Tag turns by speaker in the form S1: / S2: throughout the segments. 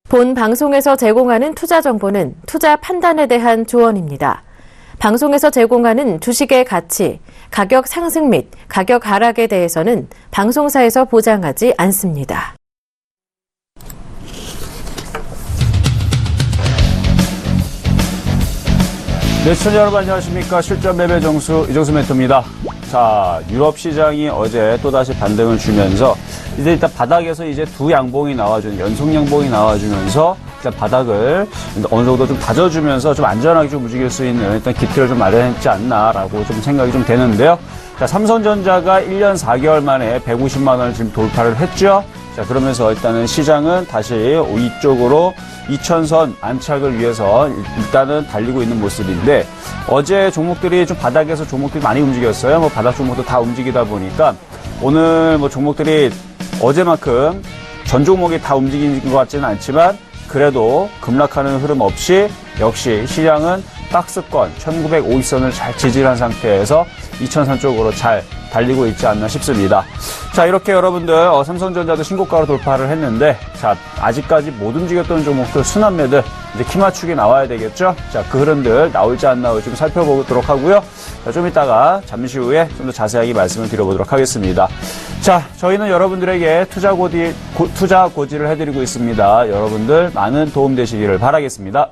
S1: 본 방송에서 제공하는 투자 정보는 투자 판단에 대한 조언입니다. 방송에서 제공하는 주식의 가치, 가격 상승 및 가격 하락에 대해서는 방송사에서 보장하지 않습니다.
S2: 네, 시청자 여러분 안녕하십니까. 실전 매매 정수 이정수 멘토입니다. 자, 유럽 시장이 어제 또다시 반등을 주면서 이제 일단 바닥에서 이제 두 양봉이 나와주는 연속 양봉이 나와주면서 일단 바닥을 어느 정도 좀 다져주면서 좀 안전하게 좀 움직일 수 있는 일단 기틀을 좀 마련했지 않나라고 좀 생각이 좀 되는데요. 자, 삼성전자가 1년 4개월 만에 150만 원을 지금 돌파를 했죠. 자, 그러면서 일단은 시장은 다시 이쪽으로 2000선 안착을 위해서 일단은 달리고 있는 모습인데, 어제 종목들이 좀 바닥에서 종목들이 많이 움직였어요. 뭐 바닥 종목도 다 움직이다 보니까 오늘 뭐 종목들이 어제만큼 전 종목이 다 움직이는 것 같지는 않지만 그래도 급락하는 흐름 없이 역시 시장은 박스권 1950선을 잘 지지한 상태에서 2000선 쪽으로 잘 달리고 있지 않나 싶습니다. 자, 이렇게 여러분들 삼성전자도 신고가로 돌파를 했는데, 자, 아직까지 못 움직였던 종목들 순환매들 이제 키 맞추기 나와야 되겠죠. 자, 그 흐름들 나올지 안 나올지 좀 살펴보도록 하고요. 자, 좀 이따가 잠시 후에 좀 더 자세하게 말씀을 드려보도록 하겠습니다. 자, 저희는 여러분들에게 투자 고지를 해드리고 있습니다. 여러분들 많은 도움 되시기를 바라겠습니다.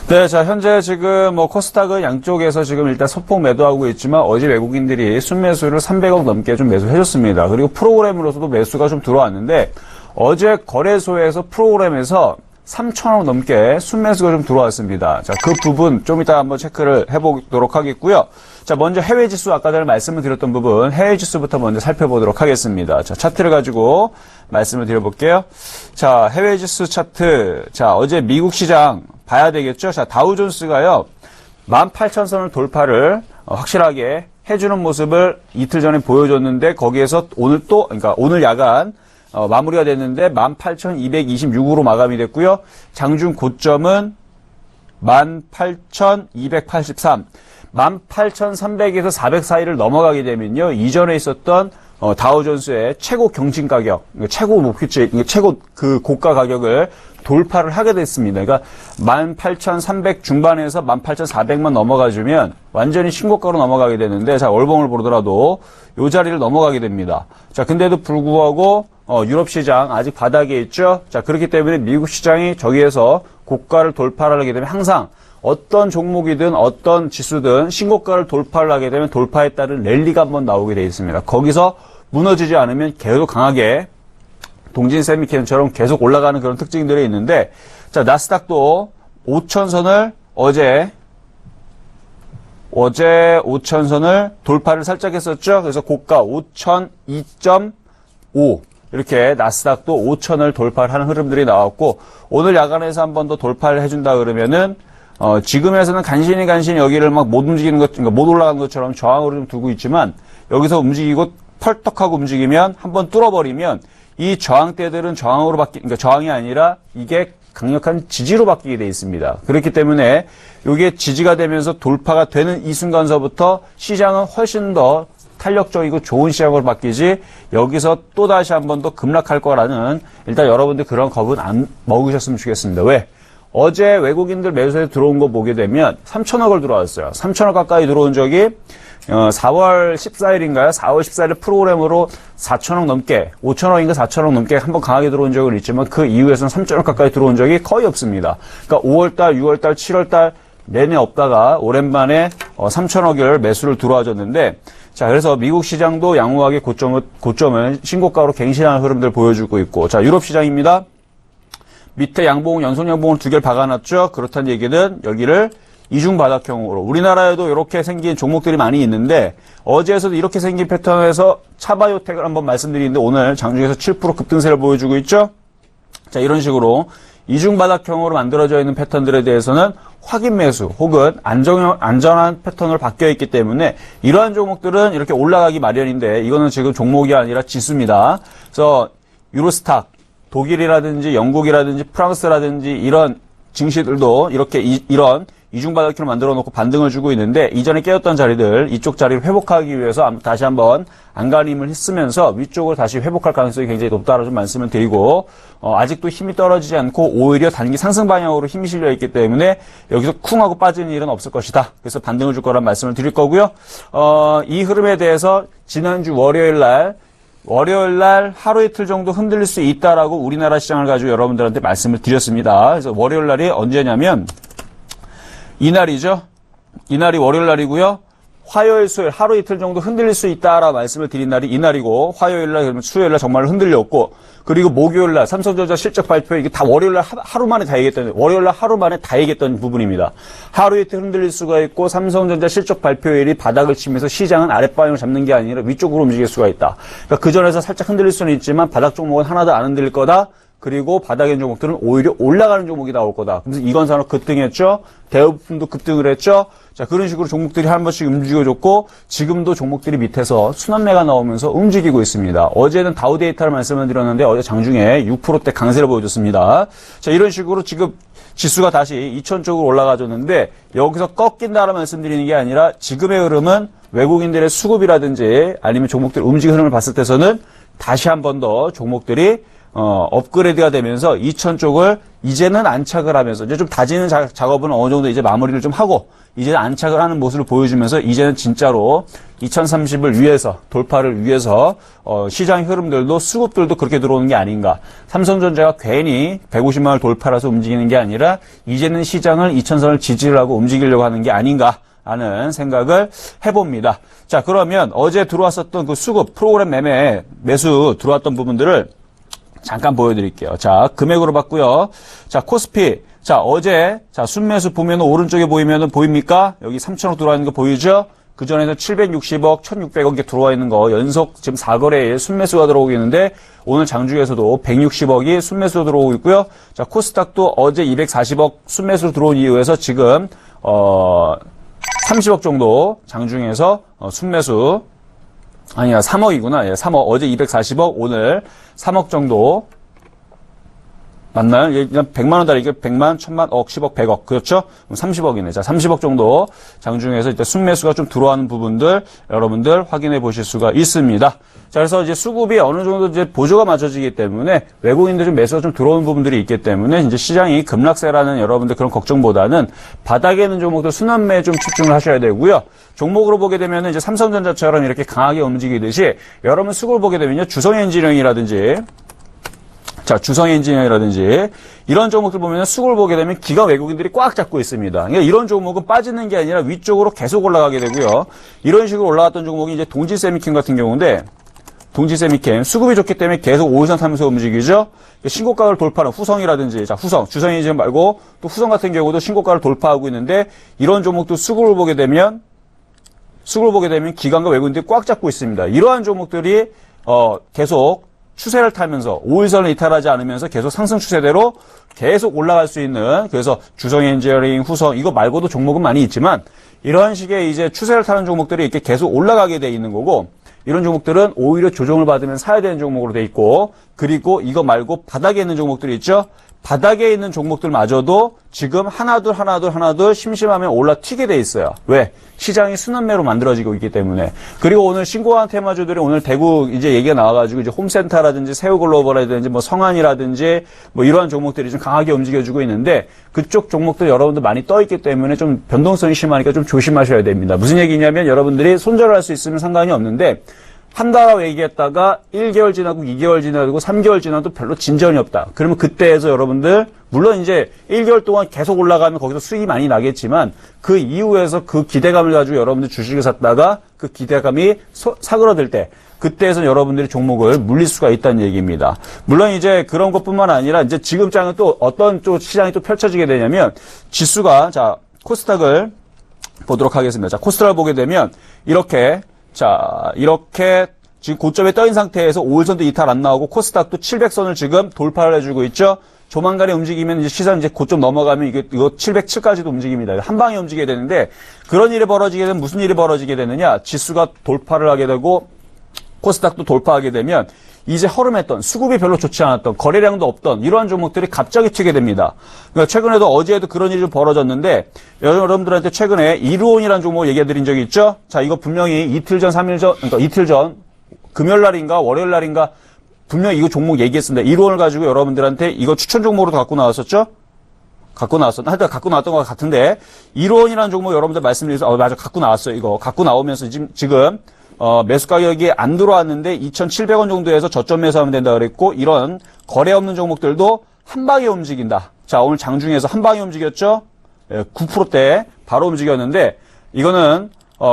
S2: 네, 자, 현재 지금 코스닥은 양쪽에서 지금 일단 소폭 매도하고 있지만 어제 외국인들이 순매수를 300억 넘게 좀 매수해줬습니다. 그리고 프로그램으로서도 매수가 좀 들어왔는데, 어제 거래소에서 프로그램에서 3,000억 넘게 순매수가 좀 들어왔습니다. 자, 그 부분 좀 이따 한번 체크를 해보도록 하겠고요. 자, 먼저 해외 지수, 아까 전에 말씀을 드렸던 부분, 해외 지수부터 먼저 살펴보도록 하겠습니다. 자, 차트를 가지고 말씀을 드려볼게요. 자, 해외 지수 차트. 자, 어제 미국 시장 봐야 되겠죠? 자, 다우존스가요, 18,000선을 돌파를 확실하게 해주는 모습을 이틀 전에 보여줬는데, 거기에서 오늘 또, 그러니까 오늘 야간, 마무리가 됐는데 18,226으로 마감이 됐고요. 장중 고점은 18,283. 18,300에서 400 사이를 넘어가게 되면요, 이전에 있었던 다우존스의 최고 경신 가격, 최고 목표치, 최고 그 고가 가격을 돌파를 하게 됐습니다. 그러니까 18,300 중반에서 18,400만 넘어가주면 완전히 신고가로 넘어가게 되는데, 자, 월봉을 보더라도 이 자리를 넘어가게 됩니다. 자, 근데도 불구하고 유럽 시장 아직 바닥에 있죠. 자, 그렇기 때문에 미국 시장이 저기에서 고가를 돌파를 하게 되면 항상 어떤 종목이든 어떤 지수든 신고가를 돌파를 하게 되면 돌파에 따른 랠리가 한번 나오게 되어 있습니다. 거기서 무너지지 않으면 계속 강하게 동진 세미캠처럼 계속 올라가는 그런 특징들이 있는데, 자, 나스닥도 5,000선을 어제 5,000선을 돌파를 살짝 했었죠. 그래서 고가 5,002.5 이렇게 나스닥도 5,000을 돌파를 하는 흐름들이 나왔고, 오늘 야간에서 한 번 더 돌파를 해준다 그러면은 지금에서는 간신히 여기를 막 못 움직이는 것, 그러니까 못 올라가는 것처럼 저항으로 좀 두고 있지만, 여기서 움직이고 펄떡하고 움직이면 한번 뚫어버리면 이 저항대들은 저항으로 그러니까 저항이 아니라 이게 강력한 지지로 바뀌게 돼 있습니다. 그렇기 때문에 이게 지지가 되면서 돌파가 되는 이 순간서부터 시장은 훨씬 더 탄력적이고 좋은 시장으로 바뀌지, 여기서 또 다시 한 번 더 급락할 거라는, 일단 여러분들 그런 겁은 안 먹으셨으면 좋겠습니다. 왜? 어제 외국인들 매수해서 들어온 거 보게 되면 3,000억을 들어왔어요. 3,000억 가까이 들어온 적이 4월 14일인가요? 4월 14일 프로그램으로 4,000억 넘게, 5,000억인가 4,000억 넘게 한번 강하게 들어온 적은 있지만 그 이후에서는 3,000억 가까이 들어온 적이 거의 없습니다. 그러니까 5월달, 6월달, 7월달 내내 없다가 오랜만에 3,000억을 매수를 들어와줬는데, 자, 그래서 미국 시장도 양호하게 고점을 신고가로 갱신하는 흐름들 보여주고 있고, 자, 유럽 시장입니다. 밑에 양봉, 연속 양봉을 두 개를 박아놨죠. 그렇다는 얘기는 여기를 이중 바닥형으로, 우리나라에도 이렇게 생긴 종목들이 많이 있는데, 어제에서도 이렇게 생긴 패턴에서 차바이오텍을 한번 말씀드리는데, 오늘 장중에서 7% 급등세를 보여주고 있죠. 자, 이런 식으로 이중 바닥형으로 만들어져 있는 패턴들에 대해서는 확인 매수 혹은 안전한 패턴으로 바뀌어 있기 때문에 이러한 종목들은 이렇게 올라가기 마련인데, 이거는 지금 종목이 아니라 지수입니다. 그래서 유로스탁, 독일이라든지 영국이라든지 프랑스라든지 이런 증시들도 이렇게 이런 이중 바닥키로 만들어 놓고 반등을 주고 있는데 이전에 깨졌던 자리들 이쪽 자리를 회복하기 위해서 다시 한번 안간힘을 했으면서 위쪽으로 다시 회복할 가능성이 굉장히 높다라고 좀 말씀을 드리고 아직도 힘이 떨어지지 않고 오히려 단기 상승 방향으로 힘이 실려 있기 때문에 여기서 쿵 하고 빠지는 일은 없을 것이다. 그래서 반등을 줄 거란 말씀을 드릴 거고요. 이 흐름에 대해서 지난주 월요일 날 하루 이틀 정도 흔들릴 수 있다라고 우리나라 시장을 가지고 여러분들한테 말씀을 드렸습니다. 그래서 월요일 날이 언제냐면 이날이죠. 이날이 월요일 날이고요. 화요일, 수요일 하루 이틀 정도 흔들릴 수 있다라고 말씀을 드린 날이 이날이고 화요일 날, 그러면 수요일 날 정말 흔들렸고 그리고 목요일 날 삼성전자 실적 발표 이게 다 월요일 날 하루 만에 다 얘기했던 월요일 날 하루 만에 다 얘기했던 부분입니다. 하루 이틀 흔들릴 수가 있고 삼성전자 실적 발표일이 바닥을 치면서 시장은 아랫방향을 잡는 게 아니라 위쪽으로 움직일 수가 있다. 그러니까 그 전에서 살짝 흔들릴 수는 있지만 바닥 종목은 하나도 안 흔들릴 거다. 그리고 바닥에 있는 종목들은 오히려 올라가는 종목이 나올 거다. 그래서 이건산업 급등했죠. 대우부품도 급등을 했죠. 자, 그런 식으로 종목들이 한 번씩 움직여줬고 지금도 종목들이 밑에서 순환매가 나오면서 움직이고 있습니다. 어제는 다우데이터를 말씀을 드렸는데 어제 장중에 6%대 강세를 보여줬습니다. 자, 이런 식으로 지금 지수가 다시 2000 쪽으로 올라가줬는데 여기서 꺾인다라는 말씀드리는 게 아니라 지금의 흐름은 외국인들의 수급이라든지 아니면 종목들 움직이는 흐름을 봤을 때서는 다시 한 번 더 종목들이 업그레이드가 되면서 2000 쪽을 이제는 안착을 하면서 이제 좀 다지는 작업은 어느 정도 이제 마무리를 좀 하고 이제는 안착을 하는 모습을 보여주면서 이제는 진짜로 2030을 위해서 돌파를 위해서 시장 흐름들도 수급들도 그렇게 들어오는 게 아닌가. 삼성전자가 괜히 150만 원을 돌파해서 움직이는 게 아니라 이제는 시장을 2000선을 지지를 하고 움직이려고 하는 게 아닌가 하는 생각을 해봅니다. 자, 그러면 어제 들어왔었던 그 수급 프로그램 매수 들어왔던 부분들을 잠깐 보여드릴게요. 자, 금액으로 봤고요. 자, 코스피. 자, 어제, 자, 순매수 보면은 오른쪽에 보입니까? 여기 3천억 들어와 있는 거 보이죠? 그전에는 760억, 1600억 이렇게 들어와 있는 거 연속 지금 4거래일 순매수가 들어오고 있는데 오늘 장중에서도 160억이 순매수로 들어오고 있고요. 자, 코스닥도 어제 240억 순매수로 들어온 이후에서 지금, 30억 정도 장중에서 순매수 아니야, 3억이구나. 예, 3억. 어제 240억, 오늘 3억 정도. 맞나요? 그냥 100만 원짜리, 이게 100만, 1000만, 억, 10억, 100억. 그렇죠? 그럼 30억이네. 자, 30억 정도 장중에서 이제 순매수가 좀 들어가는 부분들 여러분들 확인해 보실 수가 있습니다. 자, 그래서 이제 수급이 어느 정도 이제 보조가 맞춰지기 때문에 외국인들 좀 매수가 좀 들어오는 부분들이 있기 때문에 이제 시장이 급락세라는 여러분들 그런 걱정보다는 바닥에 있는 종목들 순환매에 좀 집중을 하셔야 되고요. 종목으로 보게 되면 이제 삼성전자처럼 이렇게 강하게 움직이듯이 여러분 수급을 보게 되면요. 주성엔지니어링이라든지 자, 주성엔지니어링이라든지 이런 종목들 보면 수급을 보게 되면 기가 외국인들이 꽉 잡고 있습니다. 그러니까 이런 종목은 빠지는 게 아니라 위쪽으로 계속 올라가게 되고요. 이런 식으로 올라갔던 종목이 이제 동지세미캠 같은 경우인데 동지세미캠 수급이 좋기 때문에 계속 5일선 타면서 움직이죠. 신고가를 돌파하는 후성이라든지 자, 후성, 주성엔지니어링 말고 또 후성 같은 경우도 신고가를 돌파하고 있는데 이런 종목도 수급을 보게 되면 기관과 외국인들이 꽉 잡고 있습니다. 이러한 종목들이 계속 추세를 타면서 5일선을 이탈하지 않으면서 계속 상승 추세대로 계속 올라갈 수 있는 그래서 주성엔지니어링, 후성 이거 말고도 종목은 많이 있지만 이러한 식의 이제 추세를 타는 종목들이 이렇게 계속 올라가게 돼 있는 거고 이런 종목들은 오히려 조정을 받으면 사야 되는 종목으로 돼 있고 그리고 이거 말고 바닥에 있는 종목들이 있죠. 바닥에 있는 종목들마저도 지금 하나둘 심심하면 올라튀게 돼 있어요. 왜? 시장이 순환매로 만들어지고 있기 때문에. 그리고 오늘 신고한 테마주들이 오늘 대구 이제 얘기가 나와가지고 이제 홈센터라든지 새우글로벌이라든지 뭐 성안이라든지 뭐 이러한 종목들이 좀 강하게 움직여주고 있는데 그쪽 종목들 여러분들 많이 떠 있기 때문에 좀 변동성이 심하니까 좀 조심하셔야 됩니다. 무슨 얘기냐면 여러분들이 손절을 할 수 있으면 상관이 없는데 한 달 얘기했다가 1개월 지나고 2개월 지나고 3개월 지나도 별로 진전이 없다. 그러면 그때에서 여러분들 물론 이제 1개월 동안 계속 올라가면 거기서 수익이 많이 나겠지만 그 이후에서 그 기대감을 가지고 여러분들 주식을 샀다가 그 기대감이 사그러들 때 그때에서 여러분들이 종목을 물릴 수가 있다는 얘기입니다. 물론 이제 그런 것뿐만 아니라 이제 지금 장은 또 어떤 또 시장이 또 펼쳐지게 되냐면 지수가 자 코스닥을 보도록 하겠습니다. 자 코스닥을 보게 되면 이렇게 지금 고점에 떠인 상태에서 5일선도 이탈 안 나오고 코스닥도 700선을 지금 돌파를 해주고 있죠. 조만간에 움직이면 이제 시선 이제 고점 넘어가면 이거 707까지도 움직입니다. 한 방에 움직여야 되는데 그런 일이 벌어지게 되면 무슨 일이 벌어지게 되느냐? 지수가 돌파를 하게 되고 코스닥도 돌파하게 되면 이제 허름했던 수급이 별로 좋지 않았던 거래량도 없던 이러한 종목들이 갑자기 튀게 됩니다. 그러니까 최근에도 어제도 그런 일이 좀 벌어졌는데 여러분들한테 최근에 이루온이라는 종목 얘기해드린 적이 있죠. 자, 이거 분명히 이틀 전, 3일 전, 그러니까 이틀 전 금요일 날인가 월요일 날인가 분명히 이거 종목 얘기했습니다. 이루온을 가지고 여러분들한테 이거 추천 종목으로 갖고 나왔었죠. 하여튼 갖고 나왔던 것 같은데 이루온이라는 종목 여러분들 말씀드려서 맞아 갖고 나왔어요. 이거 갖고 나오면서 지금 매수 가격이 안 들어왔는데 2,700원 정도에서 저점 매수하면 된다 그랬고 이런 거래 없는 종목들도 한 방에 움직인다. 자, 오늘 장중에서 한 방에 움직였죠? 9%대 바로 움직였는데 이거는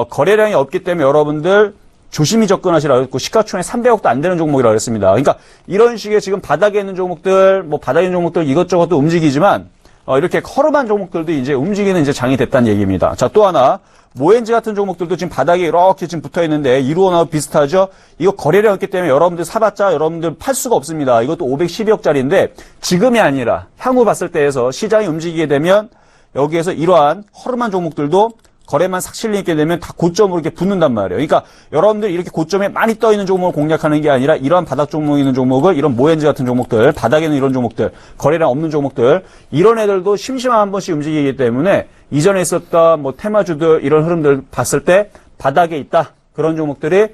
S2: 거래량이 없기 때문에 여러분들 조심히 접근하시라고 했고 시가총액 300억도 안 되는 종목이라고 했습니다. 그러니까 이런 식의 지금 바닥에 있는 종목들, 뭐 바닥에 있는 종목들 이것저것 움직이지만 이렇게 허름한 종목들도 이제 움직이는 이제 장이 됐다는 얘기입니다. 자, 또 하나 모엔지 같은 종목들도 지금 바닥에 이렇게 지금 붙어 있는데 이루온하고 비슷하죠? 이거 거래량 없기 때문에 여러분들 사봤자 여러분들 팔 수가 없습니다. 이것도 512억짜리인데 지금이 아니라 향후 봤을 때에서 시장이 움직이게 되면 여기에서 이러한 허름한 종목들도 거래만 싹 실리게 되면 다 고점으로 이렇게 붙는단 말이에요. 그러니까 여러분들 이렇게 고점에 많이 떠 있는 종목을 공략하는 게 아니라 이러한 바닥 종목이 있는 종목을 이런 모엔지 같은 종목들, 바닥에 있는 이런 종목들, 거래량 없는 종목들 이런 애들도 심심한 한 번씩 움직이기 때문에 이전에 있었던 뭐 테마주들 이런 흐름들 봤을 때 바닥에 있다. 그런 종목들이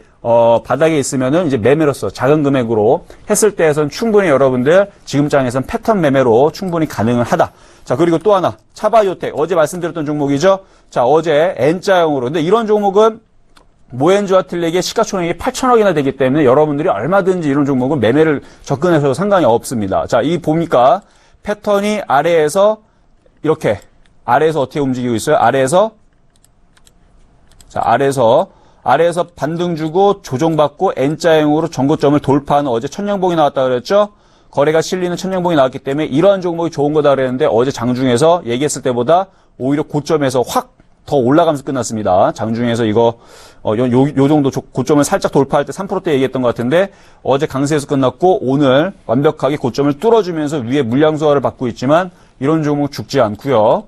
S2: 바닥에 있으면은 이제 매매로서 작은 금액으로 했을 때에선 충분히 여러분들 지금 장에선 패턴 매매로 충분히 가능을 하다. 자, 그리고 또 하나 차바이오텍 어제 말씀드렸던 종목이죠. 자, 어제 N자형으로 근데 이런 종목은 모엔지와 틀리게 시가총액이 8천억이나 되기 때문에 여러분들이 얼마든지 이런 종목은 매매를 접근해서도 상관이 없습니다. 자, 이 보니까 패턴이 아래에서 이렇게 아래에서 어떻게 움직이고 있어요? 아래에서 반등 주고 조정받고 N자형으로 전고점을 돌파하는 어제 천냥봉이 나왔다 그랬죠? 거래가 실리는 천냥봉이 나왔기 때문에 이러한 종목이 좋은 거다 그랬는데 어제 장중에서 얘기했을 때보다 오히려 고점에서 확 더 올라가면서 끝났습니다. 장중에서 이거 요 정도 고점을 살짝 돌파할 때 3%대 얘기했던 것 같은데 어제 강세에서 끝났고 오늘 완벽하게 고점을 뚫어주면서 위에 물량 소화를 받고 있지만 이런 종목 죽지 않고요.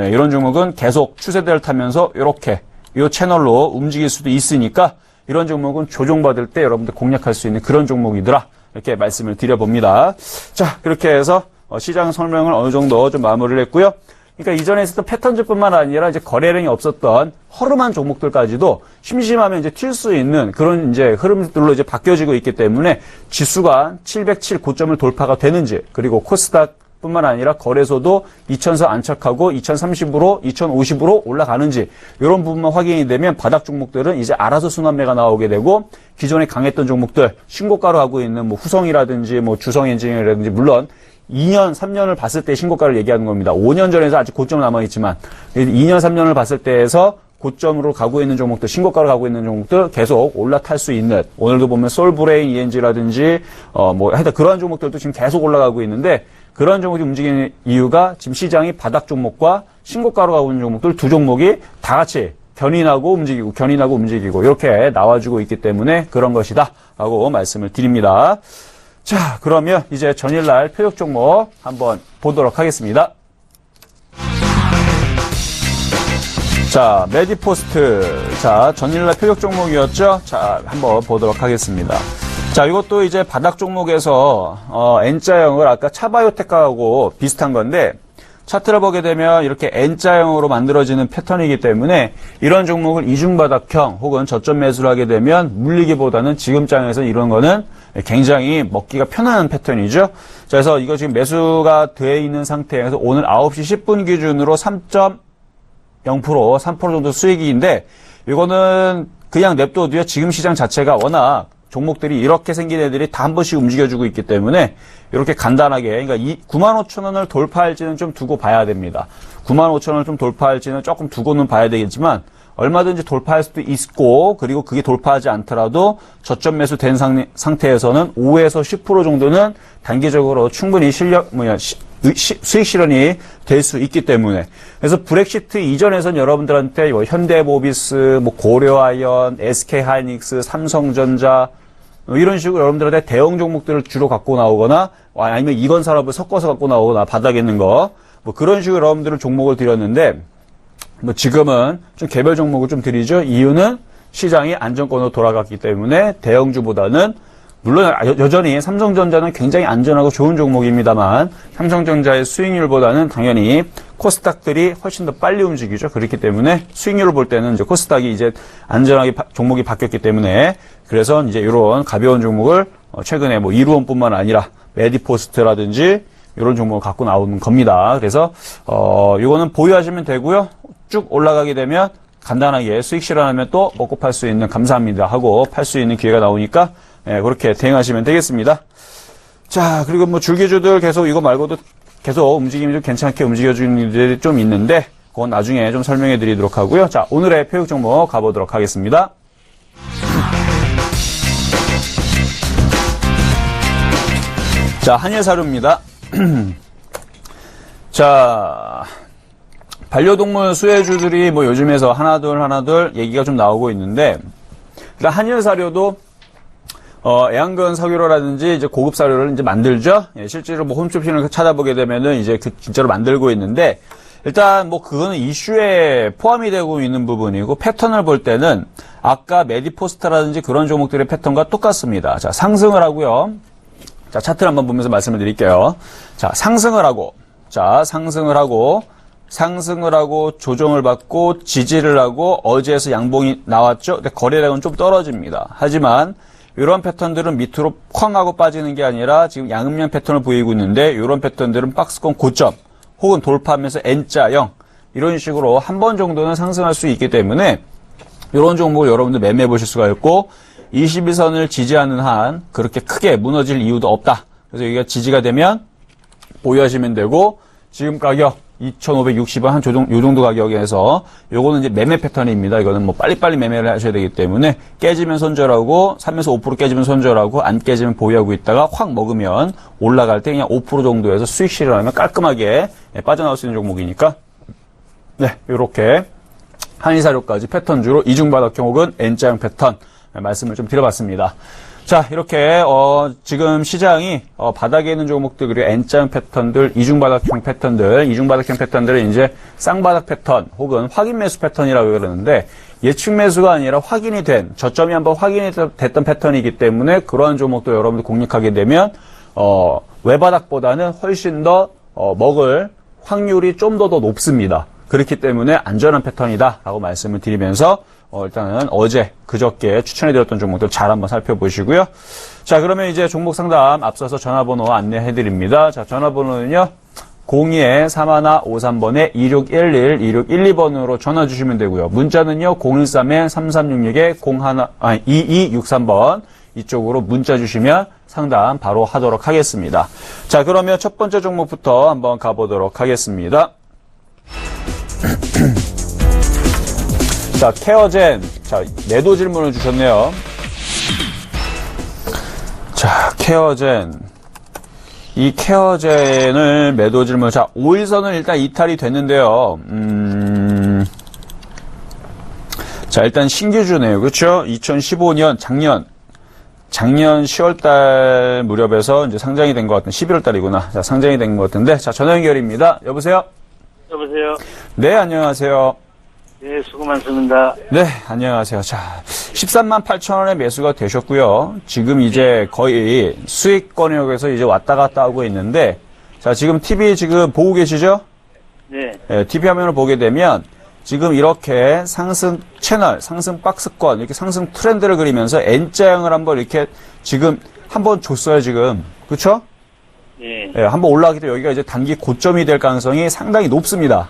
S2: 이런 종목은 계속 추세대를 타면서 이렇게 이 채널로 움직일 수도 있으니까 이런 종목은 조정받을 때 여러분들 공략할 수 있는 그런 종목이더라. 이렇게 말씀을 드려봅니다. 자, 그렇게 해서 시장 설명을 어느 정도 좀 마무리를 했고요. 그러니까 이전에 있었던 패턴주뿐만 아니라 이제 거래량이 없었던 허름한 종목들까지도 심심하면 이제 튈 수 있는 그런 이제 흐름들로 이제 바뀌어지고 있기 때문에 지수가 707 고점을 돌파가 되는지 그리고 코스닥 뿐만 아니라 거래소도 2000선 안착하고 2030으로 2050으로 올라가는지 이런 부분만 확인이 되면 바닥 종목들은 이제 알아서 순환매가 나오게 되고 기존에 강했던 종목들 신고가로 하고 있는 뭐 후성이라든지 뭐 주성엔지니어라든지 물론 2년, 3년을 봤을 때 신고가를 얘기하는 겁니다. 5년 전에서 아직 고점 남아있지만 2년, 3년을 봤을 때에서 고점으로 가고 있는 종목들, 신고가로 가고 있는 종목들 계속 올라탈 수 있는 오늘도 보면 솔브레인, ENG라든지 뭐 하여튼 그러한 종목들도 지금 계속 올라가고 있는데 그런 종목이 움직이는 이유가 지금 시장이 바닥 종목과 신고가로 가고 있는 종목들 두 종목이 다 같이 견인하고 움직이고 이렇게 나와주고 있기 때문에 그런 것이다 라고 말씀을 드립니다. 자, 그러면 이제 전일날 표적 종목 한번 보도록 하겠습니다. 자, 메디포스트. 자, 전일날 표적 종목이었죠? 자, 한번 보도록 하겠습니다. 자, 이것도 이제 바닥 종목에서 N자형을 아까 차바이오텍하고 비슷한 건데 차트를 보게 되면 이렇게 N자형으로 만들어지는 패턴이기 때문에 이런 종목을 이중바닥형 혹은 저점 매수를 하게 되면 물리기보다는 지금 장에서 이런 거는 굉장히 먹기가 편한 패턴이죠. 자, 그래서 이거 지금 매수가 돼 있는 상태에서 오늘 9시 10분 기준으로 3.0%, 3% 정도 수익인데 이거는 그냥 냅둬도요. 지금 시장 자체가 워낙 종목들이 이렇게 생긴 애들이 다 한 번씩 움직여주고 있기 때문에 이렇게 간단하게 그러니까 95,000원을 돌파할지는 좀 두고 봐야 됩니다. 95,000원을 좀 돌파할지는 조금 두고는 봐야 되겠지만 얼마든지 돌파할 수도 있고 그리고 그게 돌파하지 않더라도 저점 매수된 상태에서는 5에서 10% 정도는 단기적으로 충분히 수익 실현이 될 수 있기 때문에 그래서 브렉시트 이전에선 여러분들한테 뭐 현대모비스, 뭐 고려아연, SK하이닉스, 삼성전자 이런 식으로 여러분들한테 대형 종목들을 주로 갖고 나오거나 아니면 이건산업을 섞어서 갖고 나오거나 바닥에 있는 거 뭐 그런 식으로 여러분들을 종목을 드렸는데 뭐 지금은 좀 개별 종목을 좀 드리죠. 이유는 시장이 안정권으로 돌아갔기 때문에 대형주보다는 물론 여전히 삼성전자는 굉장히 안전하고 좋은 종목입니다만 삼성전자의 수익률보다는 당연히 코스닥들이 훨씬 더 빨리 움직이죠. 그렇기 때문에 수익률을 볼 때는 이제 코스닥이 이제 안전하게 종목이 바뀌었기 때문에 그래서 이제 이런 가벼운 종목을 최근에 뭐 이루원뿐만 아니라 메디포스트라든지 이런 종목을 갖고 나오는 겁니다. 그래서 이거는 보유하시면 되고요. 쭉 올라가게 되면 간단하게 수익 실현하면 또 먹고 팔 수 있는 감사합니다 하고 팔 수 있는 기회가 나오니까 그렇게 대응하시면 되겠습니다. 자, 그리고 뭐 줄기주들 계속 이거 말고도 계속 움직임이 좀 괜찮게 움직여주는 일들이 좀 있는데 그건 나중에 좀 설명해 드리도록 하고요. 자, 오늘의 표육 종목 가보도록 하겠습니다. 자, 한일사료입니다. 자, 반려동물 수혜주들이 뭐 요즘에서 하나둘 얘기가 좀 나오고 있는데, 일단 한일사료도 애완견 사료라든지 이제 고급 사료를 이제 만들죠. 예, 실제로 뭐 홈쇼핑을 찾아보게 되면은 이제 진짜로 만들고 있는데, 일단 뭐 그거는 이슈에 포함이 되고 있는 부분이고 패턴을 볼 때는 아까 메디포스트라든지 그런 종목들의 패턴과 똑같습니다. 자, 상승을 하고요. 자, 차트를 한번 보면서 말씀을 드릴게요. 자, 상승을 하고 조정을 받고 지지를 하고 어제에서 양봉이 나왔죠. 근데 거래량은 좀 떨어집니다. 하지만 이런 패턴들은 밑으로 쾅 하고 빠지는 게 아니라 지금 양음량 패턴을 보이고 있는데 이런 패턴들은 박스권 고점 혹은 돌파하면서 N자형 이런 식으로 한 번 정도는 상승할 수 있기 때문에 이런 종목을 여러분들 매매해 보실 수가 있고 21선을 지지하는 한 그렇게 크게 무너질 이유도 없다. 그래서 여기가 지지가 되면 보유하시면 되고 지금 가격 2,560원 한 요 정도 가격에서 요거는 이제 매매 패턴입니다. 이거는 뭐 빨리빨리 매매를 하셔야 되기 때문에 깨지면 손절하고 사면서 5% 깨지면 손절하고 안 깨지면 보유하고 있다가 확 먹으면 올라갈 때 그냥 5% 정도에서 수익 실현하면 깔끔하게 빠져나올 수 있는 종목이니까 네, 요렇게 한일사료까지 패턴주로 이중바닥형 혹은 N자형 패턴 말씀을 좀 드려봤습니다. 자, 이렇게 지금 시장이 바닥에 있는 종목들 그리고 N자형 패턴들, 이중바닥형 패턴들은 이제 쌍바닥 패턴 혹은 확인 매수 패턴이라고 그러는데 예측 매수가 아니라 확인이 된 저점이 한번 확인이 됐던 패턴이기 때문에 그러한 종목도 여러분들 공략하게 되면 외바닥보다는 훨씬 더 먹을 확률이 좀 더 높습니다. 그렇기 때문에 안전한 패턴이다라고 말씀을 드리면서 일단은 어제 그저께 추천해드렸던 종목들 잘 한번 살펴보시고요. 자, 그러면 이제 종목 상담 앞서서 전화번호 안내해드립니다. 자, 전화번호는요 02-3153번에 2611-2612번으로 전화 주시면 되고요. 문자는요 013-3366-2263번 이쪽으로 문자 주시면 상담 바로 하도록 하겠습니다. 자, 그러면 첫 번째 종목부터 한번 가보도록 하겠습니다. 자, 케어젠. 자, 매도 질문을 주셨네요. 자, 케어젠. 이 케어젠을 매도 질문. 자, 5일선은 일단 이탈이 됐는데요. 자, 일단 신규주네요. 그렇죠? 2015년 작년 10월달 무렵에서 이제 상장이 된 것 같은 11월달이구나. 자, 상장이 된 것 같은데. 자, 전화 연결입니다. 여보세요?
S3: 여보세요?
S2: 네, 안녕하세요.
S3: 네, 수고 많습니다.
S2: 네, 안녕하세요. 자, 13만 8천 원에 매수가 되셨고요. 지금 이제 거의 수익 권역에서 이제 왔다 갔다 하고 있는데, 자, 지금 TV 지금 보고 계시죠?
S3: 네.
S2: 네, TV 화면을 보게 되면 지금 이렇게 상승 채널, 상승 박스권, 이렇게 상승 트렌드를 그리면서 N자형을 한번 이렇게 지금 한번 줬어요, 지금. 그쵸?
S3: 네.
S2: 네, 한번 올라가기 때문에 여기가 이제 단기 고점이 될 가능성이 상당히 높습니다.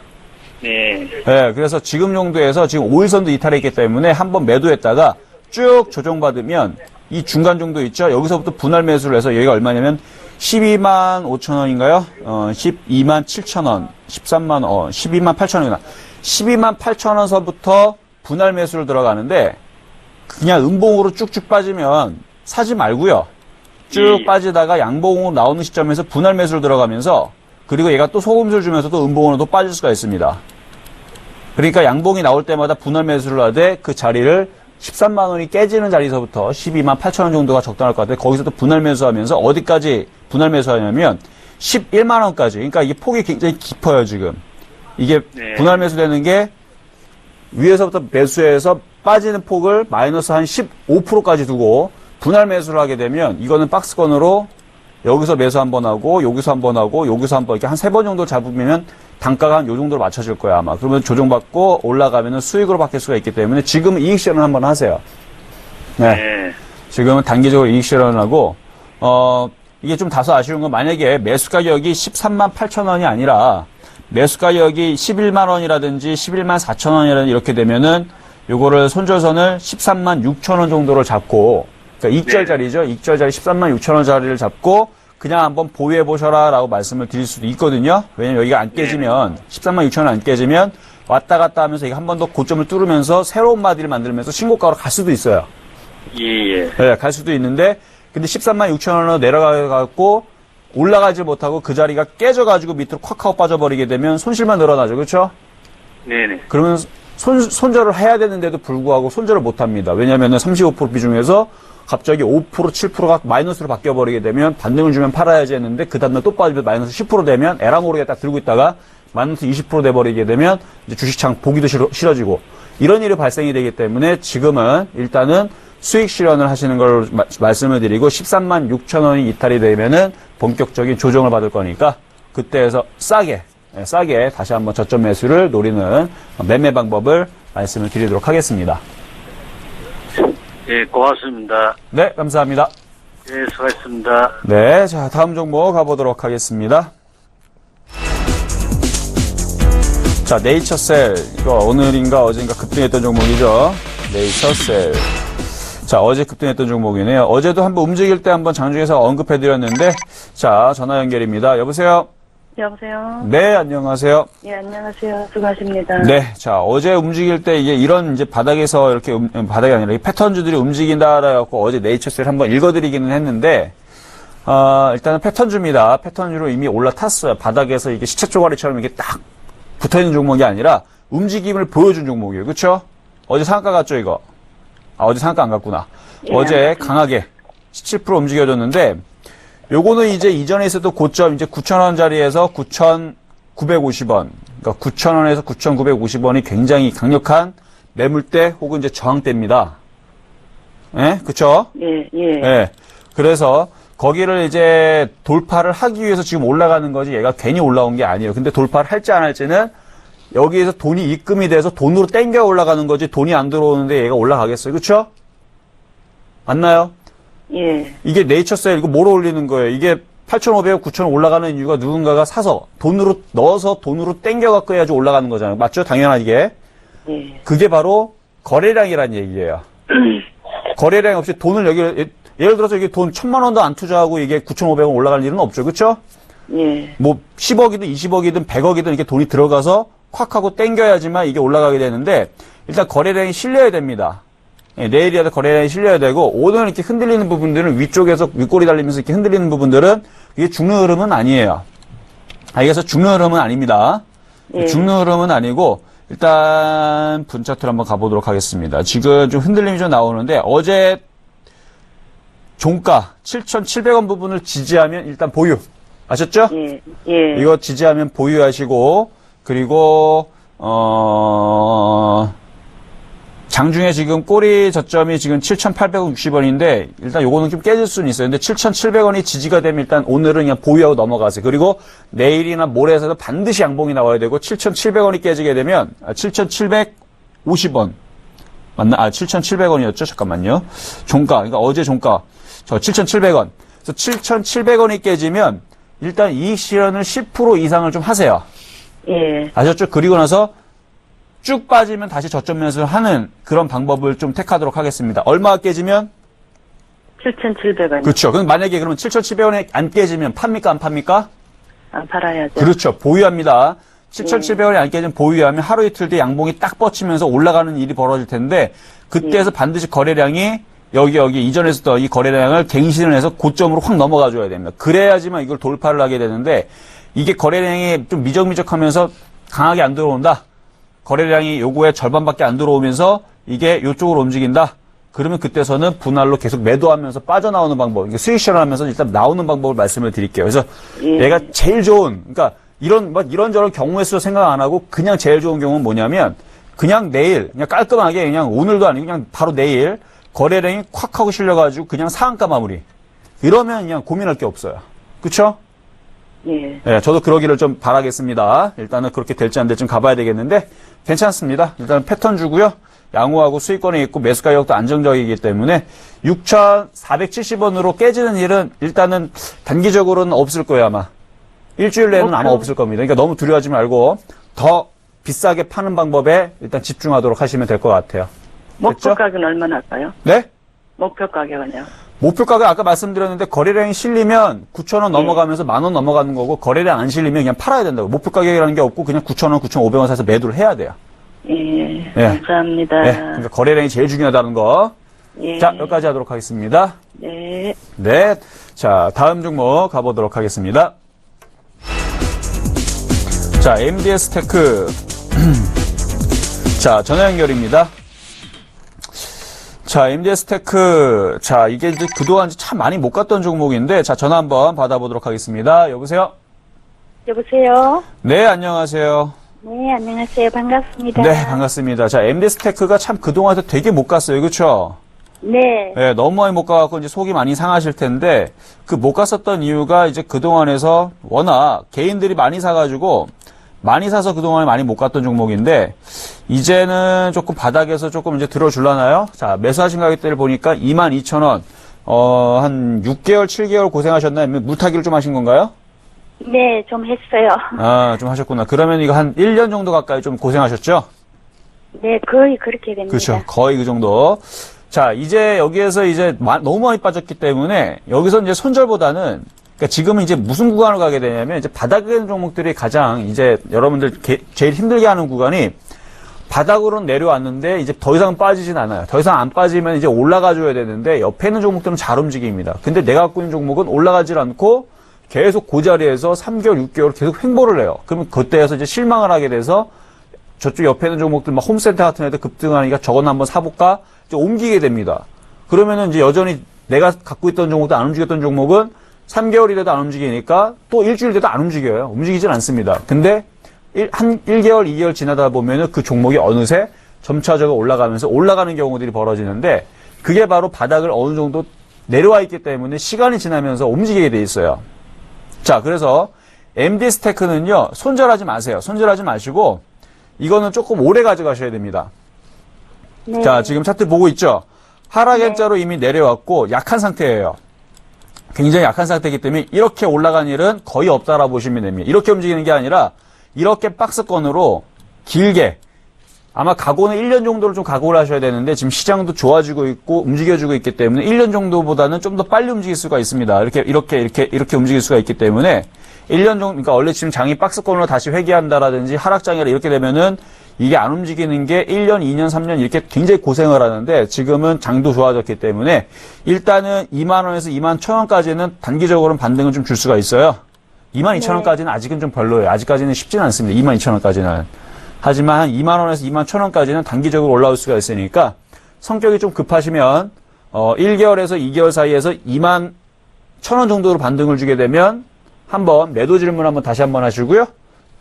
S3: 네.
S2: 네, 그래서 지금 정도에서 지금 5일선도 이탈했기 때문에 한번 매도했다가 쭉 조정받으면 이 중간 정도 있죠? 여기서부터 분할 매수를 해서 여기가 얼마냐면 12만 5천 원인가요? 12만 7천 원, 12만 8천 원이구나. 12만 8천 원서부터 분할 매수를 들어가는데 그냥 음봉으로 쭉쭉 빠지면 사지 말고요. 쭉 빠지다가 양봉으로 나오는 시점에서 분할 매수를 들어가면서 그리고 얘가 또 소금술 주면서도 음봉으로 또 빠질 수가 있습니다. 그러니까 양봉이 나올 때마다 분할 매수를 하되 그 자리를 13만 원이 깨지는 자리에서부터 12만 8천 원 정도가 적당할 것 같아요. 거기서 또 분할 매수하면서 어디까지 분할 매수하냐면 11만 원까지. 그러니까 이게 폭이 굉장히 깊어요, 지금. 이게
S3: 네.
S2: 분할 매수되는 게 위에서부터 매수해서 빠지는 폭을 마이너스 한 15%까지 두고 분할 매수를 하게 되면 이거는 박스권으로 여기서 매수 한번 하고 여기서 한번 하고 여기서 한번 이렇게 한 3번 정도 잡으면 단가가 한 요 정도로 맞춰질 거야 아마. 그러면 조정받고 올라가면은 수익으로 바뀔 수가 있기 때문에 지금은 이익 실현을 한번 하세요. 네.
S3: 네.
S2: 지금은 단기적으로 이익 실현을 하고 이게 좀 다소 아쉬운 건 만약에 매수 가격이 13만 8천 원이 아니라 매수 가격이 11만 원이라든지 11만 4천 원이라든지 이렇게 되면은 요거를 손절선을 13만 6천 원 정도를 잡고 그러니까 익절자리죠. 익절자리 13만 6천 원짜리를 잡고 그냥 한번 보유해 보셔라 라고 말씀을 드릴 수도 있거든요. 왜냐면 여기가 안 깨지면 13만 6천 원 안 깨지면 왔다 갔다 하면서 이게 한 번 더 고점을 뚫으면서 새로운 마디를 만들면서 신고가로 갈 수도 있어요.
S3: 예.
S2: 네, 갈 수도 있는데 근데 13만 6천 원으로 내려가고 올라가지 못하고 그 자리가 깨져가지고 밑으로 콱 하고 빠져버리게 되면 손실만 늘어나죠. 그렇죠?
S3: 네네.
S2: 그러면 손절을 해야 되는데도 불구하고 손절을 못합니다. 왜냐하면 35% 비중에서 갑자기 5%, 7%가 마이너스로 바뀌어버리게 되면 반등을 주면 팔아야지 했는데 그 다음날 또 빠지면 마이너스 10% 되면 에라 모르게 딱 들고 있다가 마이너스 20% 돼버리게 되면 이제 주식창 보기도 싫어지고 이런 일이 발생이 되기 때문에 지금은 일단은 수익 실현을 하시는 걸 말씀을 드리고 13만 6천 원이 이탈이 되면은 본격적인 조정을 받을 거니까 그때에서 싸게 다시 한번 저점 매수를 노리는 매매 방법을 말씀을 드리도록 하겠습니다.
S3: 예, 고맙습니다.
S2: 네, 감사합니다.
S3: 예, 수고하셨습니다.
S2: 네, 자, 다음 종목 가보도록 하겠습니다. 자, 네이처셀. 이거 오늘인가 어젠가 급등했던 종목이죠. 네이처셀. 자, 어제 급등했던 종목이네요. 어제도 한번 움직일 때 한번 장중에서 언급해드렸는데, 자, 전화 연결입니다. 여보세요?
S4: 여보세요?
S2: 네, 안녕하세요.
S4: 예, 안녕하세요. 수고하십니다.
S2: 네, 자, 어제 움직일 때 이게 이런 이제 바닥에서 이렇게, 바닥이 아니라 이 패턴주들이 움직인다라고 어제 네이처셀 한번 읽어드리기는 했는데, 일단은 패턴주입니다. 패턴주로 이미 올라탔어요. 바닥에서 이게 시체 쪼가리처럼 이게 딱 붙어있는 종목이 아니라 움직임을 보여준 종목이에요. 그쵸? 어제 상한가 갔죠, 이거? 어제 상한가 안 갔구나.
S4: 예,
S2: 어제 강하게 17% 움직여줬는데, 요거는 이제 이전에 있었던 고점, 이제 9,000원짜리에서 9,950원. 그러니까 9,000원에서 9,950원이 굉장히 강력한 매물대 혹은 이제 저항대입니다. 예? 그쵸?
S4: 예.
S2: 예. 그래서 거기를 이제 돌파를 하기 위해서 지금 올라가는 거지 얘가 괜히 올라온 게 아니에요. 근데 돌파를 할지 안 할지는 여기에서 돈이 입금이 돼서 돈으로 땡겨 올라가는 거지 돈이 안 들어오는데 얘가 올라가겠어요. 그쵸? 맞나요?
S4: 예.
S2: 이게 네이처셀 이거 뭐로 올리는 거예요? 이게 8,500원, 9,000원 올라가는 이유가 누군가가 사서 돈으로 넣어서 돈으로 땡겨갖고 해야지 올라가는 거잖아요. 맞죠? 당연하게.
S4: 예.
S2: 그게 바로 거래량이란 얘기예요. 거래량 없이 돈을 여기 예를 들어서 이게 돈 1,000만 원도 안 투자하고 이게 9,500원 올라갈 일은 없죠. 그렇죠?
S4: 예.
S2: 뭐 10억이든 20억이든 100억이든 이렇게 돈이 들어가서 콱 하고 땡겨야지만 이게 올라가게 되는데 일단 거래량이 실려야 됩니다. 예, 내일이라도 거래량이 실려야 되고 오늘 이렇게 흔들리는 부분들은 위쪽에서 윗골이 달리면서 이렇게 흔들리는 부분들은 이게 죽는 흐름은 아니에요. 알겠어? 죽는 흐름은 아닙니다.
S4: 예.
S2: 죽는 흐름은 아니고 일단 분 차트를 한번 가보도록 하겠습니다. 지금 좀 흔들림이 좀 나오는데 어제 종가 7,700원 부분을 지지하면 일단 보유. 아셨죠?
S4: 예. 예.
S2: 이거 지지하면 보유하시고 그리고 장중에 지금 꼬리 저점이 지금 7,860원인데 일단 요거는 좀 깨질 수는 있어요. 근데 7,700원이 지지가 되면 일단 오늘은 그냥 보유하고 넘어가세요. 그리고 내일이나 모레에서도 반드시 양봉이 나와야 되고 7,700원이 깨지게 되면 7,750원 맞나? 7,700원이었죠? 잠깐만요. 종가. 그러니까 어제 종가. 저 7,700원. 그래서 7,700원이 깨지면 일단 이익 실현을 10% 이상을 좀 하세요.
S4: 예.
S2: 아셨죠? 그리고 나서 쭉 빠지면 다시 저점 매수를 하는 그런 방법을 좀 택하도록 하겠습니다. 얼마가 깨지면?
S4: 7,700원.
S2: 그렇죠. 그럼 만약에 그러면 7,700원에 안 깨지면 팝니까? 안 팝니까?
S4: 안 팔아야죠.
S2: 그렇죠. 보유합니다. 7,700원이 안 깨지면 보유하면 하루 이틀 뒤에 양봉이 딱 뻗치면서 올라가는 일이 벌어질 텐데 그때에서 반드시 거래량이 여기 이전에서 이 거래량을 갱신을 해서 고점으로 확 넘어가 줘야 됩니다. 그래야지만 이걸 돌파를 하게 되는데 이게 거래량이 좀 미적미적하면서 강하게 안 들어온다. 거래량이 요거의 절반밖에 안 들어오면서 이게 요쪽으로 움직인다. 그러면 그때서는 분할로 계속 매도하면서 빠져나오는 방법, 이게 수익 실현하면서 일단 나오는 방법을 말씀을 드릴게요. 그래서 내가 제일 좋은, 그러니까 이런저런 경우의 수로 생각 안 하고 그냥 제일 좋은 경우는 뭐냐면 그냥 내일, 그냥 깔끔하게 그냥 오늘도 아니고 그냥 바로 내일 거래량이 콱 하고 실려가지고 그냥 상한가 마무리. 이러면 그냥 고민할 게 없어요. 그쵸?
S4: 예.
S2: 네, 저도 그러기를 좀 바라겠습니다. 일단은 그렇게 될지 안 될지 좀 가봐야 되겠는데 괜찮습니다. 일단 패턴 주고요. 양호하고 수익권이 있고 매수 가격도 안정적이기 때문에 6,470원으로 깨지는 일은 일단은 단기적으로는 없을 거예요, 아마. 일주일 내에는 아마 없을 겁니다. 그러니까 너무 두려워하지 말고 더 비싸게 파는 방법에 일단 집중하도록 하시면 될 것 같아요.
S4: 목표
S2: 됐죠?
S4: 가격은 얼마나 할까요?
S2: 네?
S4: 목표 가격은요?
S2: 목표 가격 아까 말씀드렸는데 거래량이 실리면 9,000원 넘어가면서 10,000원 넘어가는 거고 거래량 안 실리면 그냥 팔아야 된다고. 목표 가격이라는 게 없고 그냥 9,000원, 9,500원 사서 매도를 해야 돼요.
S4: 예. 감사합니다.
S2: 네, 그러니까 거래량이 제일 중요하다는 거.
S4: 예.
S2: 자, 여기까지 하도록 하겠습니다.
S4: 네.
S2: 네. 자, 다음 종목 가보도록 하겠습니다. 자, MDS 테크. 자, 전화 연결입니다. 자, MDS 테크. 자, 이게 이제 그동안 참 많이 못 갔던 종목인데, 자, 전화 한번 받아보도록 하겠습니다. 여보세요?
S5: 여보세요?
S2: 네, 안녕하세요.
S5: 네, 안녕하세요. 반갑습니다.
S2: 네, 반갑습니다. 자, MDS 테크가 참 그동안에도 되게 못 갔어요. 그쵸?
S5: 네.
S2: 네, 너무 많이 못 가갖고 이제 속이 많이 상하실 텐데, 그 못 갔었던 이유가 이제 그동안에서 워낙 개인들이 많이 사가지고, 많이 사서 그동안에 많이 못 갔던 종목인데, 이제는 조금 바닥에서 조금 이제 들어줄라나요? 자, 매수하신 가격대를 보니까 22,000원, 한 6개월, 7개월 고생하셨나요? 아니면 물타기를 좀 하신 건가요?
S5: 네, 좀 했어요.
S2: 아, 좀 하셨구나. 그러면 이거 한 1년 정도 가까이 좀 고생하셨죠?
S5: 네, 거의 그렇게 됩니다.
S2: 그렇죠. 거의 그 정도. 자, 이제 여기에서 이제 너무 많이 빠졌기 때문에 여기서 이제 손절보다는 그러니까 지금은 이제 무슨 구간을 가게 되냐면 이제 바닥에 있는 종목들이 가장 이제 여러분들 제일 힘들게 하는 구간이 바닥으로는 내려왔는데 이제 더 이상 빠지진 않아요. 더 이상 안 빠지면 이제 올라가 줘야 되는데 옆에 있는 종목들은 잘 움직입니다. 근데 내가 갖고 있는 종목은 올라가질 않고 계속 그 자리에서 3개월, 6개월 계속 횡보를 해요. 그러면 그때에서 이제 실망을 하게 돼서 저쪽 옆에 있는 종목들, 막 홈센터 같은 애들 급등하니까 저건 한번 사볼까? 이제 옮기게 됩니다. 그러면은 이제 여전히 내가 갖고 있던 종목도 안 움직였던 종목은 3개월이 돼도 안 움직이니까 또 일주일 돼도 안 움직여요. 움직이진 않습니다. 근데 1개월, 2개월 지나다 보면은 그 종목이 어느새 점차적으로 올라가면서 올라가는 경우들이 벌어지는데 그게 바로 바닥을 어느 정도 내려와 있기 때문에 시간이 지나면서 움직이게 돼 있어요. 자, 그래서 MDS 테크는요, 손절하지 마세요. 손절하지 마시고, 이거는 조금 오래 가져가셔야 됩니다.
S5: 네.
S2: 자, 지금 차트 보고 있죠? 하락 M자로 이미 내려왔고, 약한 상태예요. 굉장히 약한 상태이기 때문에, 이렇게 올라간 일은 거의 없다라고 보시면 됩니다. 이렇게 움직이는 게 아니라, 이렇게 박스권으로 길게, 아마 각오는 1년 정도를 좀 각오를 하셔야 되는데 지금 시장도 좋아지고 있고 움직여주고 있기 때문에 1년 정도보다는 좀 더 빨리 움직일 수가 있습니다. 이렇게 움직일 수가 있기 때문에 1년 정도, 그러니까 원래 지금 장이 박스권으로 다시 회귀한다라든지 하락장이라 이렇게 되면은 이게 안 움직이는 게 1년, 2년, 3년 이렇게 굉장히 고생을 하는데 지금은 장도 좋아졌기 때문에 일단은 2만원에서 21,000원까지는 단기적으로는 반등을 좀 줄 수가 있어요. 22,000원까지는 아직은 좀 별로예요. 아직까지는 쉽지는 않습니다. 22,000원까지는. 하지만 한 2만원에서 21,000원까지는 단기적으로 올라올 수가 있으니까 성격이 좀 급하시면 1개월에서 2개월 사이에서 21,000원 정도로 반등을 주게 되면 한번 매도 질문 한번 다시 한번 하시고요.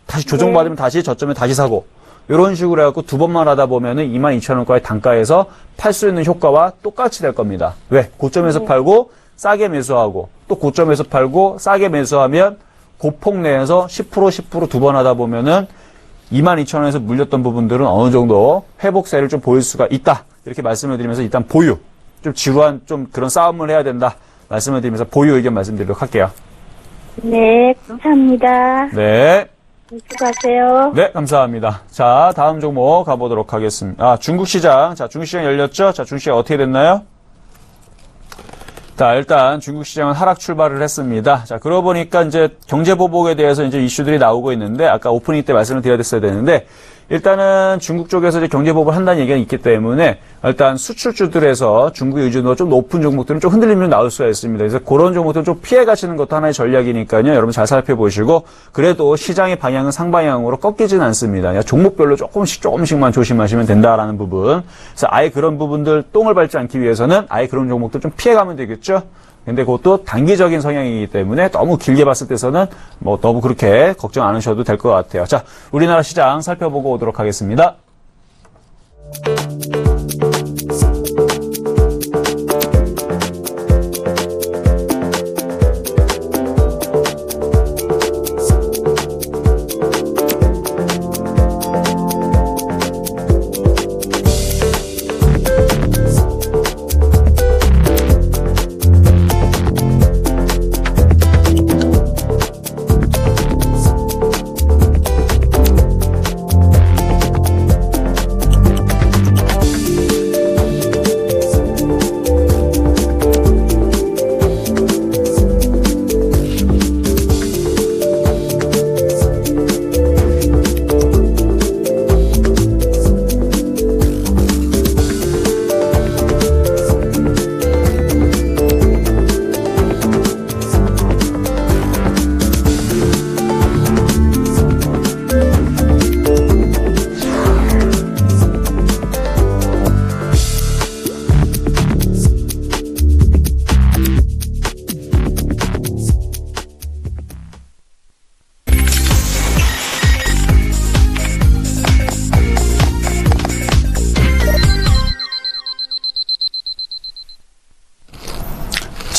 S2: 다시 조정받으면 다시 저점에 다시 사고 이런 식으로 해갖고 두 번만 하다 보면은 22,000원까지 단가에서 팔 수 있는 효과와 똑같이 될 겁니다. 왜? 고점에서 팔고 싸게 매수하고 또 고점에서 팔고 싸게 매수하면 고폭 내에서 10% 두 번 하다 보면은 22,000원에서 물렸던 부분들은 어느 정도 회복세를 좀 보일 수가 있다. 이렇게 말씀을 드리면서 일단 보유. 좀 지루한 좀 그런 싸움을 해야 된다. 말씀을 드리면서 보유 의견 말씀드리도록 할게요.
S5: 네, 감사합니다.
S2: 네.
S5: 수고하세요.
S2: 네, 감사합니다. 자, 다음 종목 가보도록 하겠습니다. 중국 시장. 자, 중국 시장 열렸죠? 자, 중국 시장 어떻게 됐나요? 자, 일단 중국 시장은 하락 출발을 했습니다. 자, 그러고 보니까 이제 경제 보복에 대해서 이제 이슈들이 나오고 있는데 아까 오프닝 때 말씀을 드려야 됐어야 되는데 일단은 중국 쪽에서 이제 경제 보복을 한다는 얘기가 있기 때문에 일단 수출주들에서 중국의 의존도가 좀 높은 종목들은 좀 흔들림이 나올 수가 있습니다. 그래서 그런 종목들은 좀 피해 가시는 것도 하나의 전략이니까요. 여러분 잘 살펴보시고 그래도 시장의 방향은 상방향으로 꺾이지는 않습니다. 그냥 종목별로 조금씩만 조심하시면 된다라는 부분. 그래서 아예 그런 부분들 똥을 밟지 않기 위해서는 아예 그런 종목들 좀 피해 가면 되겠죠. 근데 그것도 단기적인 성향이기 때문에 너무 길게 봤을 때서는 뭐 너무 그렇게 걱정 안 하셔도 될 것 같아요. 자, 우리나라 시장 살펴보고 오도록 하겠습니다.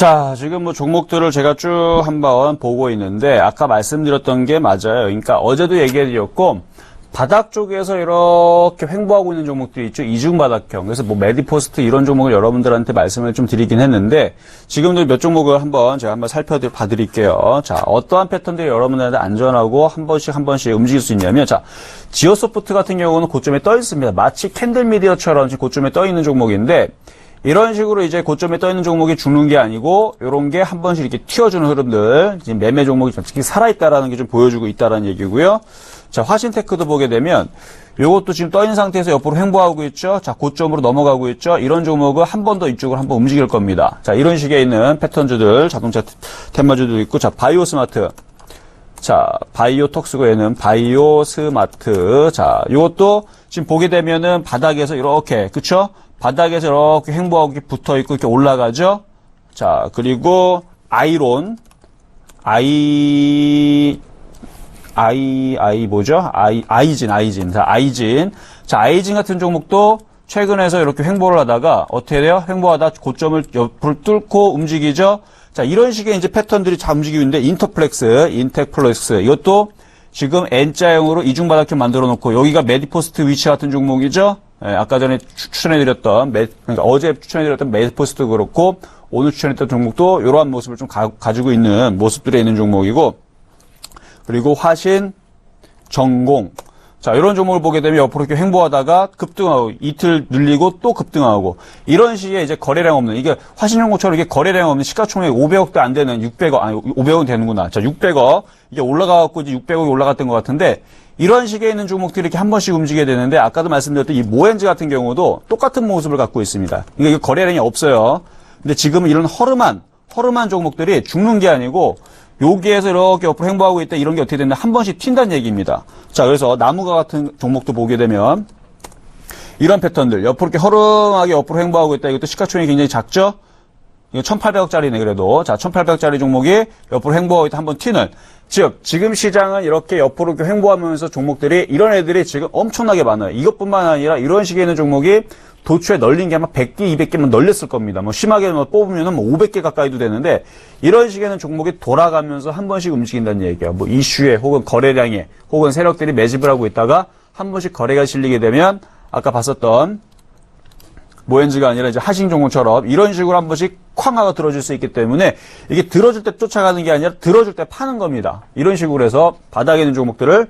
S2: 자, 지금 뭐 종목들을 제가 쭉 한번 보고 있는데, 아까 말씀드렸던 게 맞아요. 그러니까 어제도 얘기해드렸고, 바닥 쪽에서 이렇게 횡보하고 있는 종목들이 있죠. 이중바닥형. 그래서 뭐 메디포스트 이런 종목을 여러분들한테 말씀을 좀 드리긴 했는데, 지금도 몇 종목을 제가 한번 살펴봐드릴게요. 자, 어떠한 패턴들이 여러분들한테 안전하고 한 번씩 움직일 수 있냐면, 자, 지오소프트 같은 경우는 고점에 떠 있습니다. 마치 캔들미디어처럼 지금 고점에 떠 있는 종목인데, 이런 식으로 이제 고점에 떠 있는 종목이 죽는 게 아니고, 요런 게 한 번씩 이렇게 튀어주는 흐름들, 지금 매매 종목이 특히 살아있다라는 게 좀 보여주고 있다라는 얘기고요. 자, 화신테크도 보게 되면, 요것도 지금 떠 있는 상태에서 옆으로 횡보하고 있죠. 자, 고점으로 넘어가고 있죠. 이런 종목은 한 번 더 이쪽으로 한번 움직일 겁니다. 자, 이런 식의 있는 패턴주들, 자동차 테마주도 있고, 자, 바이오스마트. 자, 바이오톡스고에는 바이오스마트. 자, 요것도 지금 보게 되면은 바닥에서 이렇게, 그쵸? 바닥에서 이렇게 횡보하고 이렇게 붙어 있고 이렇게 올라가죠. 자, 그리고 아이론, 아이진. 자, 아이진 같은 종목도 최근에서 이렇게 횡보를 하다가 어떻게 돼요? 횡보하다 고점을 옆으로 뚫고 움직이죠. 자, 이런 식의 이제 패턴들이 잘 움직이고 있는데 인텍플렉스 이것도 지금 N자형으로 이중바닥형 만들어 놓고 여기가 메디포스트 위치 같은 종목이죠. 예, 아까 전에 추천해드렸던, 그러니까 어제 추천해드렸던 메디포스트도 그렇고, 오늘 추천했던 종목도 이러한 모습을 좀 가지고 있는 모습들에 있는 종목이고, 그리고 화신, 전공. 자, 이런 종목을 보게 되면 옆으로 이렇게 횡보하다가 급등하고, 이틀 늘리고 또 급등하고, 이런 식의 이제 거래량 없는, 이게 화신전공처럼 이게 거래량 없는 시가총액 500억도 안 되는 600억, 아니, 500원 되는구나. 자, 600억. 이게 올라가갖고 이제 600억이 올라갔던 것 같은데, 이런 식의 있는 종목들이 이렇게 한 번씩 움직이게 되는데, 아까도 말씀드렸던 이 모엔즈 같은 경우도 똑같은 모습을 갖고 있습니다. 이게 거래량이 없어요. 근데 지금 이런 허름한 종목들이 죽는 게 아니고, 여기에서 이렇게 옆으로 횡보하고 있다, 이런 게 어떻게 됐나, 한 번씩 튄다는 얘기입니다. 자, 그래서 나무가 같은 종목도 보게 되면, 이런 패턴들, 옆으로 이렇게 허름하게 옆으로 횡보하고 있다, 이것도 시가총액이 굉장히 작죠? 이거 1,800억짜리네, 그래도. 자, 1,800억짜리 종목이 옆으로 횡보하고 있다, 한번 튀는. 즉, 지금 시장은 이렇게 옆으로 이렇게 횡보하면서 종목들이, 이런 애들이 지금 엄청나게 많아요. 이것뿐만 아니라 이런 식의 있는 종목이 도초에 널린 게 아마 100개, 200개만 널렸을 겁니다. 뭐 심하게 뽑으면 뭐 500개 가까이도 되는데, 이런 식의 종목이 돌아가면서 한 번씩 움직인다는 얘기예요. 뭐 이슈에, 혹은 거래량에, 혹은 세력들이 매집을 하고 있다가 한 번씩 거래가 실리게 되면, 아까 봤었던 모엔즈가 아니라 이제 하신종목처럼 이런 식으로 한 번씩 쾅 하고 들어줄 수 있기 때문에 이게 들어줄 때 쫓아가는 게 아니라 들어줄 때 파는 겁니다. 이런 식으로 해서 바닥에 있는 종목들을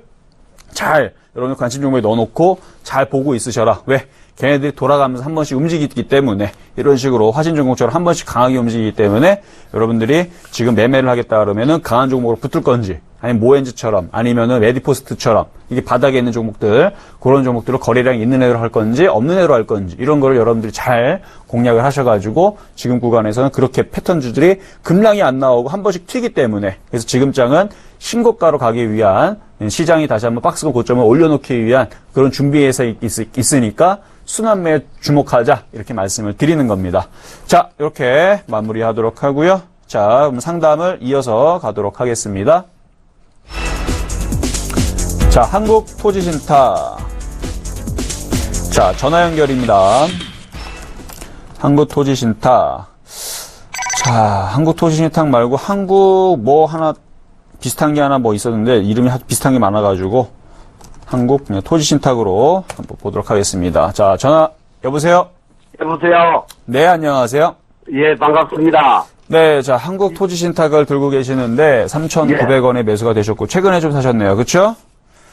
S2: 잘 여러분들 관심 종목에 넣어놓고 잘 보고 있으셔라. 왜? 걔네들이 돌아가면서 한 번씩 움직이기 때문에 이런 식으로 화신종목처럼 한 번씩 강하게 움직이기 때문에 여러분들이 지금 매매를 하겠다 그러면은 강한 종목으로 붙을 건지 아니면 모엔즈처럼 아니면은 메디포스트처럼 이게 바닥에 있는 종목들 그런 종목들을 거래량이 있는 애로 할 건지 없는 애로 할 건지 이런 거를 여러분들이 잘 공략을 하셔가지고 지금 구간에서는 그렇게 패턴주들이 급락이 안 나오고 한 번씩 튀기 때문에 그래서 지금 장은 신고가로 가기 위한 시장이 다시 한번 박스권 고점을 올려놓기 위한 그런 준비에서 있으니까 순환매에 주목하자 이렇게 말씀을 드리는 겁니다. 자, 이렇게 마무리하도록 하고요. 자, 그럼 상담을 이어서 가도록 하겠습니다. 자, 한국토지신탁. 자, 전화 연결입니다. 한국토지신탁. 자, 한국토지신탁 말고 한국 뭐 하나 비슷한 게 하나 뭐 있었는데 이름이 비슷한 게 많아가지고 한국 토지신탁으로 한번 보도록 하겠습니다. 자, 전화 여보세요?
S6: 여보세요?
S2: 네, 안녕하세요.
S6: 예, 반갑습니다.
S2: 네, 자, 한국토지신탁을 들고 계시는데 3,900원에 매수가 되셨고 최근에 좀 사셨네요. 그렇죠?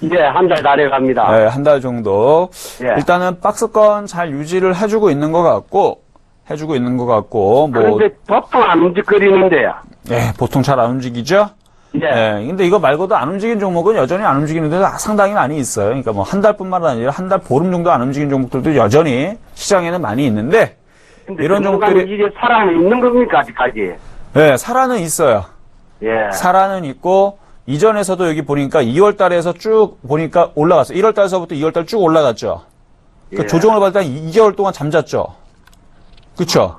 S6: 예, 한 달 다 돼갑니다.
S2: 네, 한 달 정도.
S6: 예.
S2: 일단은 박스권 잘 유지를 해주고 있는 것 같고 뭐
S6: 그런데 보통 안 움직거리는데요.
S2: 네, 보통 잘 안 움직이죠?
S6: 예.
S2: 네, 근데 이거 말고도 안 움직인 종목은 여전히 안 움직이는 데도 상당히 많이 있어요. 그러니까 뭐 한 달뿐만 아니라 한 달 보름 정도 안 움직인 종목들도 여전히 시장에는 많이 있는데
S6: 근데
S2: 이런 종목들이
S6: 이게 사람이 있는 겁니까, 아직까지?
S2: 네, 살아는 있어요.
S6: 예.
S2: 살아는 있고 이전에서도 여기 보니까 2월 달에서 쭉 보니까 올라갔어요. 1월 달서부터 2월 달 쭉 올라갔죠. 그
S6: 예.
S2: 조정을 받을 때 2개월 동안 잠잤죠. 그쵸?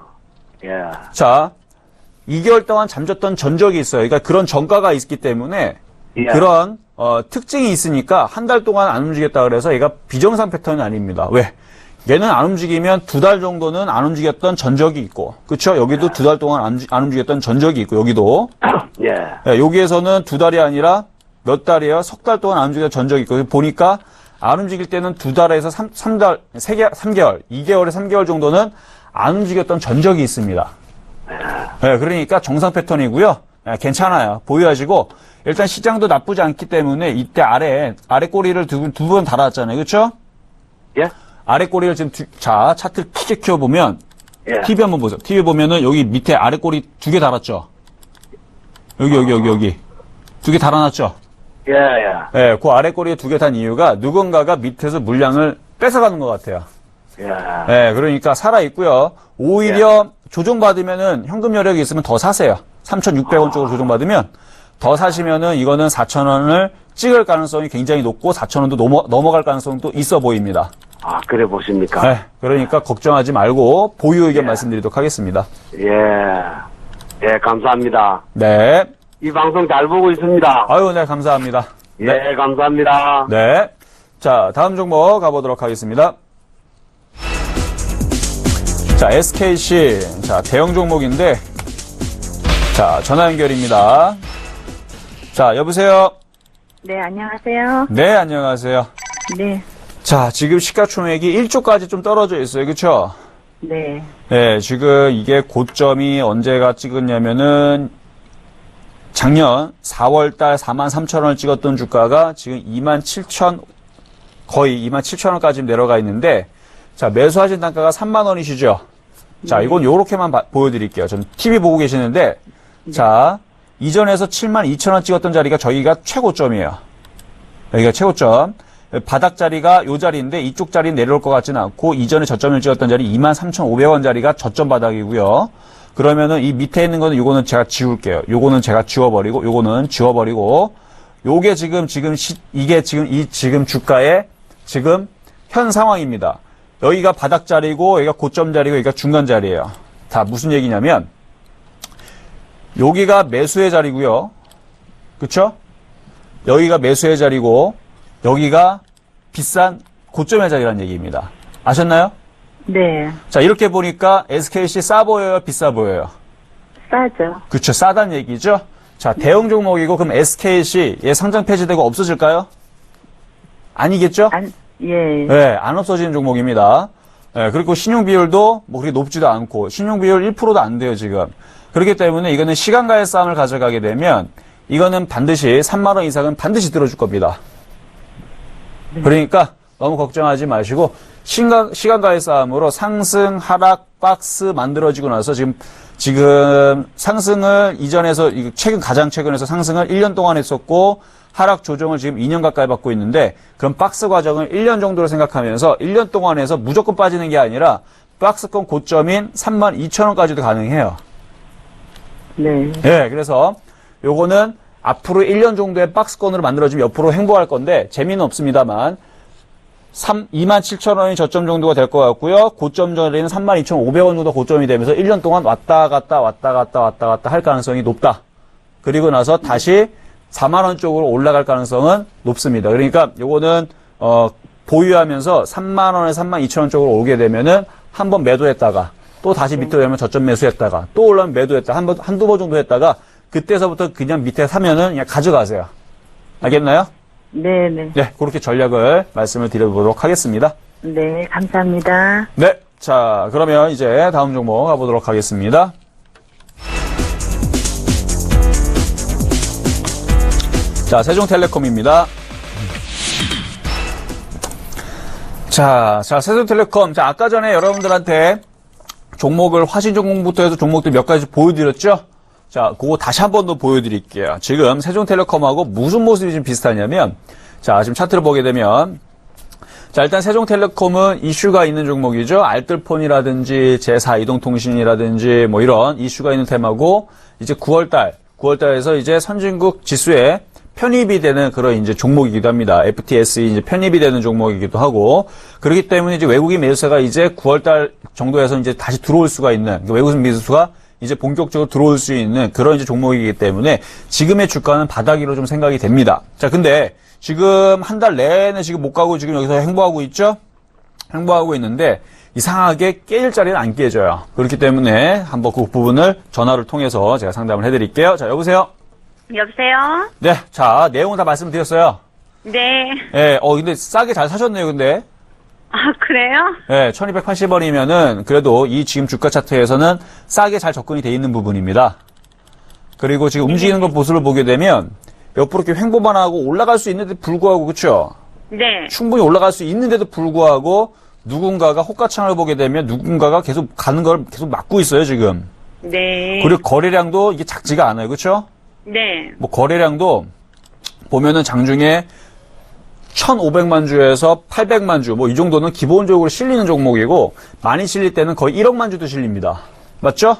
S6: 예.
S2: 자, 2개월 동안 잠잤던 전적이 있어요. 그러니까 그런 전가가 있기 때문에
S6: 예.
S2: 그런 특징이 있으니까 한 달 동안 안 움직였다 그래서 얘가 비정상 패턴이 아닙니다. 왜? 얘는 안 움직이면 2달 정도는 안 움직였던 전적이 있고, 그쵸? 여기도 2달 동안 안 움직였던 전적이 있고, 여기도.
S6: 예.
S2: 예, 여기에서는 2달이 아니라 몇 달이에요? 석 달 동안 안 움직였던 전적이 있고, 보니까 안 움직일 때는 2달에서 3달, 3개월, 2개월에 3개월 정도는 안 움직였던 전적이 있습니다. 예, 그러니까 정상 패턴이고요. 예, 괜찮아요. 보유하시고, 일단 시장도 나쁘지 않기 때문에 이때 아래 꼬리를 두 번 달았잖아요. 그쵸?
S6: 예?
S2: 아래 꼬리를 지금 자, 차트를 크게 키워보면,
S6: 예.
S2: TV 한번 보세요. TV 보면은 여기 밑에 아래 꼬리 2개 달았죠? 여기. 2개 달아놨죠?
S6: 예, 예.
S2: 예, 그 아래 꼬리에 2개 단 이유가 누군가가 밑에서 물량을 뺏어가는 것 같아요.
S6: 예.
S2: 예, 그러니까 살아있고요. 오히려 조정받으면은 현금 여력이 있으면 더 사세요. 3,600원 쪽으로 조정받으면 더 사시면은 이거는 4,000원을 찍을 가능성이 굉장히 높고 4,000원도 넘어갈 가능성도 있어 보입니다.
S6: 아, 그래 보십니까?
S2: 네, 그러니까 걱정하지 말고 보유 의견 말씀드리도록 하겠습니다.
S6: 예. 예, 감사합니다.
S2: 네.
S6: 이 방송 잘 보고 있습니다.
S2: 아유, 네, 감사합니다.
S6: 예, 감사합니다.
S2: 네. 자, 다음 종목 가보도록 하겠습니다. 자, SKC. 자, 대형 종목인데, 자, 전화 연결입니다. 자, 여보세요?
S4: 네, 안녕하세요.
S2: 네, 안녕하세요.
S4: 네,
S2: 자, 지금 시가총액이 1조까지 좀 떨어져 있어요. 그쵸?
S4: 네,
S2: 네, 지금 이게 고점이 언제가 찍었냐면은 작년 4월달 43,000원을 찍었던 주가가 지금 27,000, 거의 27,000원까지 내려가 있는데, 자, 매수하신 단가가 3만원이시죠? 자, 이건 요렇게만 보여드릴게요. 전 TV 보고 계시는데, 자, 이전에서 72,000원 찍었던 자리가 저희가 최고점이에요. 여기가 최고점. 바닥 자리가 요 자리인데 이쪽 자리는 내려올 것 같지는 않고 이전에 저점을 찍었던 자리 23,500원 자리가 저점 바닥이고요. 그러면은 이 밑에 있는 거는 요거는 제가 지울게요. 요거는 제가 지워버리고 요거는 지워버리고 요게 이게 지금 주가의 지금 현 상황입니다. 여기가 바닥 자리고 여기가 고점 자리고 여기가 중간 자리예요. 다 무슨 얘기냐면 여기가 매수의 자리고요. 그쵸? 여기가 매수의 자리고 여기가 비싼 고점의 자리라는 얘기입니다. 아셨나요?
S4: 네,
S2: 자, 이렇게 보니까 SKC 싸 보여요? 비싸 보여요?
S4: 싸죠.
S2: 그쵸, 싸다는 얘기죠? 자, 대형 종목이고 그럼 SKC 얘 상장 폐지되고 없어질까요? 아니겠죠?
S4: 예,
S2: 네, 안 없어지는 종목입니다. 네, 그리고 신용 비율도 뭐 그렇게 높지도 않고 신용 비율 1%도 안 돼요, 지금. 그렇기 때문에 이거는 시간과의 싸움을 가져가게 되면 이거는 반드시 3만 원 이상은 반드시 들어줄 겁니다. 그러니까 너무 걱정하지 마시고 시간과의 싸움으로 상승, 하락, 박스 만들어지고 나서 지금 상승을 이전에서 가장 최근에서 상승을 1년 동안 했었고 하락 조정을 지금 2년 가까이 받고 있는데 그럼 박스 과정을 1년 정도로 생각하면서 1년 동안 해서 무조건 빠지는 게 아니라 박스권 고점인 32,000원까지도 가능해요.
S4: 네,
S2: 예, 그래서 요거는 앞으로 1년 정도의 박스권으로 만들어지면 옆으로 횡보할 건데 재미는 없습니다만 27,000원이 저점 정도가 될 것 같고요. 고점 자리는 32,500원 정도 고점이 되면서 1년 동안 왔다 갔다 할 가능성이 높다. 그리고 나서 다시 4만 원 쪽으로 올라갈 가능성은 높습니다. 그러니까 요거는 보유하면서 3만 원에서 32,000원 쪽으로 오게 되면은 한번 매도했다가 또 다시 밑으로 되면 저점 매수했다가 또 올라오면 매도했다가 한두 번 정도 했다가 그때서부터 그냥 밑에 사면은 그냥 가져가세요. 알겠나요?
S4: 네, 네,
S2: 네, 그렇게 전략을 말씀을 드려보도록 하겠습니다.
S4: 네, 감사합니다.
S2: 네, 자, 그러면 이제 다음 종목 가보도록 하겠습니다. 자, 세종텔레콤입니다. 자, 세종텔레콤. 자, 아까 전에 여러분들한테 종목을 화신 종목부터 해서 종목들 몇 가지 보여드렸죠? 자, 그거 다시 한 번 더 보여드릴게요. 지금 세종텔레콤하고 무슨 모습이 좀 비슷하냐면, 자, 지금 차트를 보게 되면, 자, 일단 세종텔레콤은 이슈가 있는 종목이죠. 알뜰폰이라든지 제4이동통신이라든지 뭐 이런 이슈가 있는 테마고, 이제 9월달에서 이제 선진국 지수에 편입이 되는 그런 이제 종목이기도 합니다. FTSE 이제 편입이 되는 종목이기도 하고, 그렇기 때문에 이제 외국인 매수세가 이제 9월달 정도에서 이제 다시 들어올 수가 있는, 그러니까 외국인 매수가 이제 본격적으로 들어올 수 있는 그런 이제 종목이기 때문에 지금의 주가는 바닥으로 좀 생각이 됩니다. 자, 근데 지금 한 달 내내 지금 못 가고 지금 여기서 행보하고 있죠? 횡보하고 있는데 이상하게 깨질 자리는 안 깨져요. 그렇기 때문에 한번 그 부분을 전화를 통해서 제가 상담을 해드릴게요. 자, 여보세요?
S5: 여보세요?
S2: 네, 자, 내용은 다 말씀드렸어요.
S5: 네.
S2: 예, 근데 싸게 잘 사셨네요, 근데.
S5: 아, 그래요?
S2: 예, 1280원이면은 그래도 이 지금 주가 차트에서는 싸게 잘 접근이 돼 있는 부분입니다. 그리고 지금 움직이는 것 모습을 보게 되면 옆으로 이렇게 횡보만 하고 올라갈 수 있는데 불구하고, 그쵸?
S5: 네.
S2: 충분히 올라갈 수 있는데도 불구하고 누군가가 호가창을 보게 되면 누군가가 계속 가는 걸 계속 막고 있어요, 지금.
S5: 네.
S2: 그리고 거래량도 이게 작지가 않아요, 그쵸?
S5: 네.
S2: 뭐 거래량도 보면은 장중에 1,500만 주에서 800만 주, 뭐 이 정도는 기본적으로 실리는 종목이고, 많이 실릴 때는 거의 1억만 주도 실립니다. 맞죠?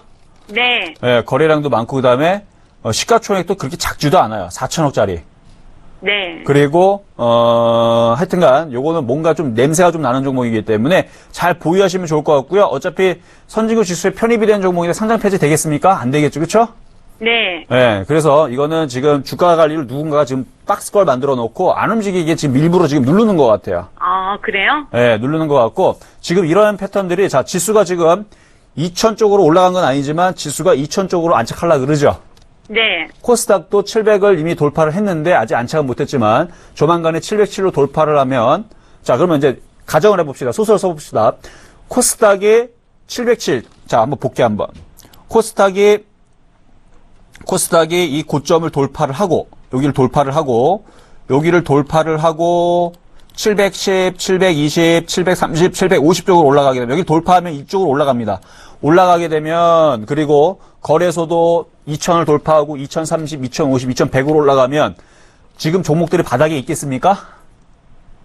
S5: 네.
S2: 예, 거래량도 많고, 그 다음에 시가총액도 그렇게 작지도 않아요. 4천억짜리.
S5: 네.
S2: 그리고 하여튼간 요거는 뭔가 좀 냄새가 좀 나는 종목이기 때문에 잘 보유하시면 좋을 것 같고요. 어차피 선진국 지수에 편입이 된 종목인데 상장 폐지 되겠습니까? 안 되겠죠, 그렇죠?
S5: 네.
S2: 네, 그래서 이거는 지금 주가 관리를 누군가가 지금 박스걸 만들어 놓고 안 움직이게 지금 일부러 지금 누르는 것 같아요.
S5: 아, 그래요?
S2: 네, 누르는 것 같고 지금 이런 패턴들이 자 지수가 지금 2000 쪽으로 올라간 건 아니지만 지수가 2000 쪽으로 안착하려고 그러죠.
S5: 네.
S2: 코스닥도 700을 이미 돌파를 했는데 아직 안착은 못했지만 조만간에 707로 돌파를 하면 자 그러면 이제 가정을 해봅시다. 소설 써봅시다. 코스닥이 707. 자 한번 볼게 한번. 코스닥이 이 고점을 돌파를 하고 여기를 돌파를 하고 여기를 돌파를 하고 710, 720, 730, 750 쪽으로 올라가게 되면 여기 돌파하면 이쪽으로 올라갑니다. 올라가게 되면 그리고 거래소도 2000을 돌파하고 2030, 2050, 2100으로 올라가면 지금 종목들이 바닥에 있겠습니까?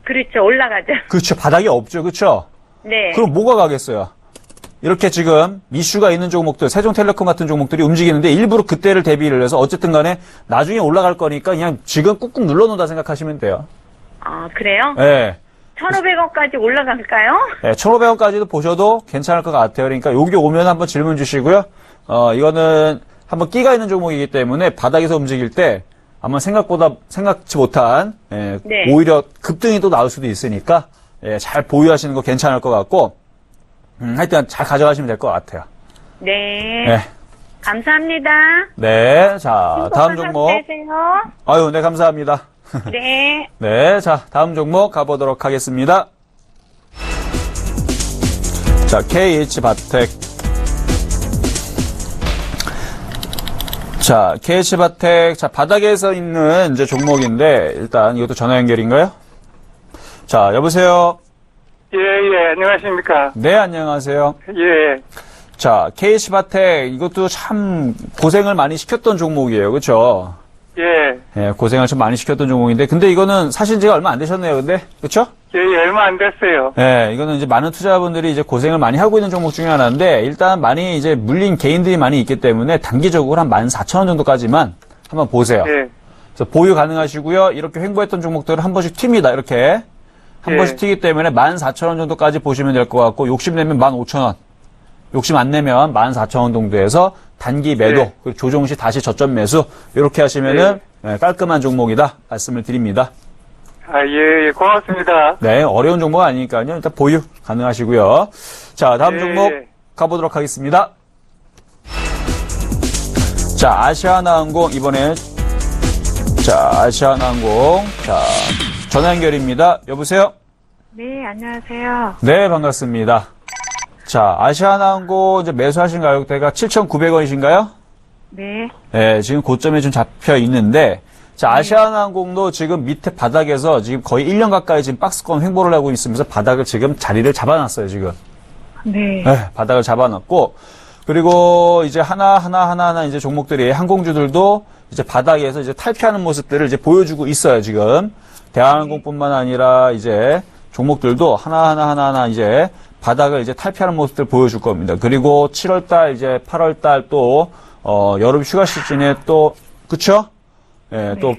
S5: 그렇죠. 올라가죠.
S2: 그렇죠. 바닥이 없죠. 그렇죠?
S5: 네.
S2: 그럼 뭐가 가겠어요? 이렇게 지금 이슈가 있는 종목들, 세종텔레콤 같은 종목들이 움직이는데 일부러 그때를 대비를 해서 어쨌든 간에 나중에 올라갈 거니까 그냥 지금 꾹꾹 눌러놓는다 생각하시면 돼요.
S5: 아, 그래요?
S2: 네.
S5: 1,500원까지 올라갈까요?
S2: 네, 1,500원까지도 보셔도 괜찮을 것 같아요. 그러니까 여기 오면 한번 질문 주시고요. 이거는 한번 끼가 있는 종목이기 때문에 바닥에서 움직일 때 아마 생각지 못한
S5: 네.
S2: 오히려 급등이 또 나올 수도 있으니까 잘 보유하시는 거 괜찮을 것 같고 하여튼 잘 가져가시면 될 것 같아요.
S5: 네.
S2: 네.
S5: 감사합니다.
S2: 네. 자, 다음 종목.
S5: 되세요.
S2: 아유, 네, 감사합니다.
S5: 네.
S2: 네. 자, 다음 종목 가보도록 하겠습니다. 자, KH바텍. 자, KH바텍. 자, 바닥에서 있는 이제 종목인데, 일단 이것도 전화 연결인가요? 자, 여보세요?
S7: 예, 안녕하십니까.
S2: 네, 안녕하세요.
S7: 예,
S2: 자, KH바텍. 이것도 참 고생을 많이 시켰던 종목이에요. 그쵸?
S7: 예,
S2: 예, 고생을 좀 많이 시켰던 종목인데, 근데 이거는 사실 지가 얼마 안 되셨네요, 근데? 그쵸?
S7: 예, 얼마 안 됐어요.
S2: 예, 이거는 이제 많은 투자자분들이 이제 고생을 많이 하고 있는 종목 중에 하나인데, 일단 많이 이제 물린 개인들이 많이 있기 때문에 단기적으로 한 14,000원 정도까지만 한번 보세요.
S7: 예,
S2: 그래서 보유 가능하시고요. 이렇게 횡보했던 종목들은 한 번씩 튑니다, 이렇게. 한
S7: 예.
S2: 번씩 튀기 때문에 14,000원 정도까지 보시면 될 것 같고, 욕심내면 15,000원. 욕심 안 내면 14,000원 정도에서 단기 매도,
S7: 예.
S2: 그리고 조정 시 다시 저점 매수, 이렇게 하시면은 깔끔한 종목이다 말씀을 드립니다.
S7: 아, 예, 고맙습니다.
S2: 네, 어려운 종목 아니니까요. 일단 보유 가능하시고요. 자, 다음
S7: 예.
S2: 종목 가보도록 하겠습니다. 자, 아시아나항공 이번에 자, 아시아나항공 자, 전화 연결입니다. 여보세요?
S4: 네, 안녕하세요.
S2: 네, 반갑습니다. 자, 아시아나항공 이제 매수하신 가격대가 7,900원이신가요?
S4: 네,
S2: 네, 지금 고점에 좀 잡혀 있는데, 자, 아시아나항공도 지금 밑에 바닥에서 지금 거의 1년 가까이 지금 박스권 횡보를 하고 있으면서 바닥을 지금 자리를 잡아놨어요, 지금.
S4: 네,
S2: 네, 바닥을 잡아놨고, 그리고 이제 하나 이제 종목들이 항공주들도 이제 바닥에서 이제 탈피하는 모습들을 이제 보여주고 있어요, 지금. 대한항공뿐만 아니라 이제 종목들도 하나 이제 바닥을 이제 탈피하는 모습들 보여줄 겁니다. 그리고 7월달 이제 8월달 또 여름 휴가 시즌에 또 그쵸? 예, 또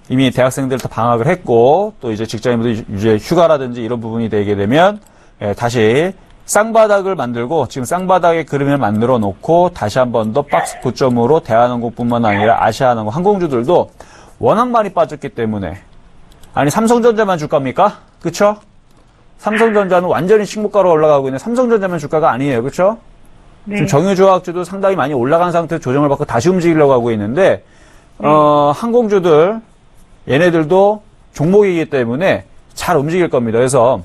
S2: 이미 대학생들 다 방학을 했고 또 이제 직장인분들 이제 휴가라든지 이런 부분이 되게 되면 다시 쌍바닥을 만들고 지금 쌍바닥의 그림을 만들어 놓고 다시 한 번 더 박스 고점으로 대한항공뿐만 아니라 아시아나항공 항공주들도 워낙 많이 빠졌기 때문에 아니 삼성전자만 줄 겁니까? 그쵸? 삼성전자는 완전히 신고가로 올라가고 있는 삼성전자면 주가가 아니에요. 그렇죠?
S4: 네.
S2: 지금 정유조합주도 상당히 많이 올라간 상태에서 조정을 받고 다시 움직이려고 하고 있는데 항공주들 얘네들도 종목이기 때문에 잘 움직일 겁니다. 그래서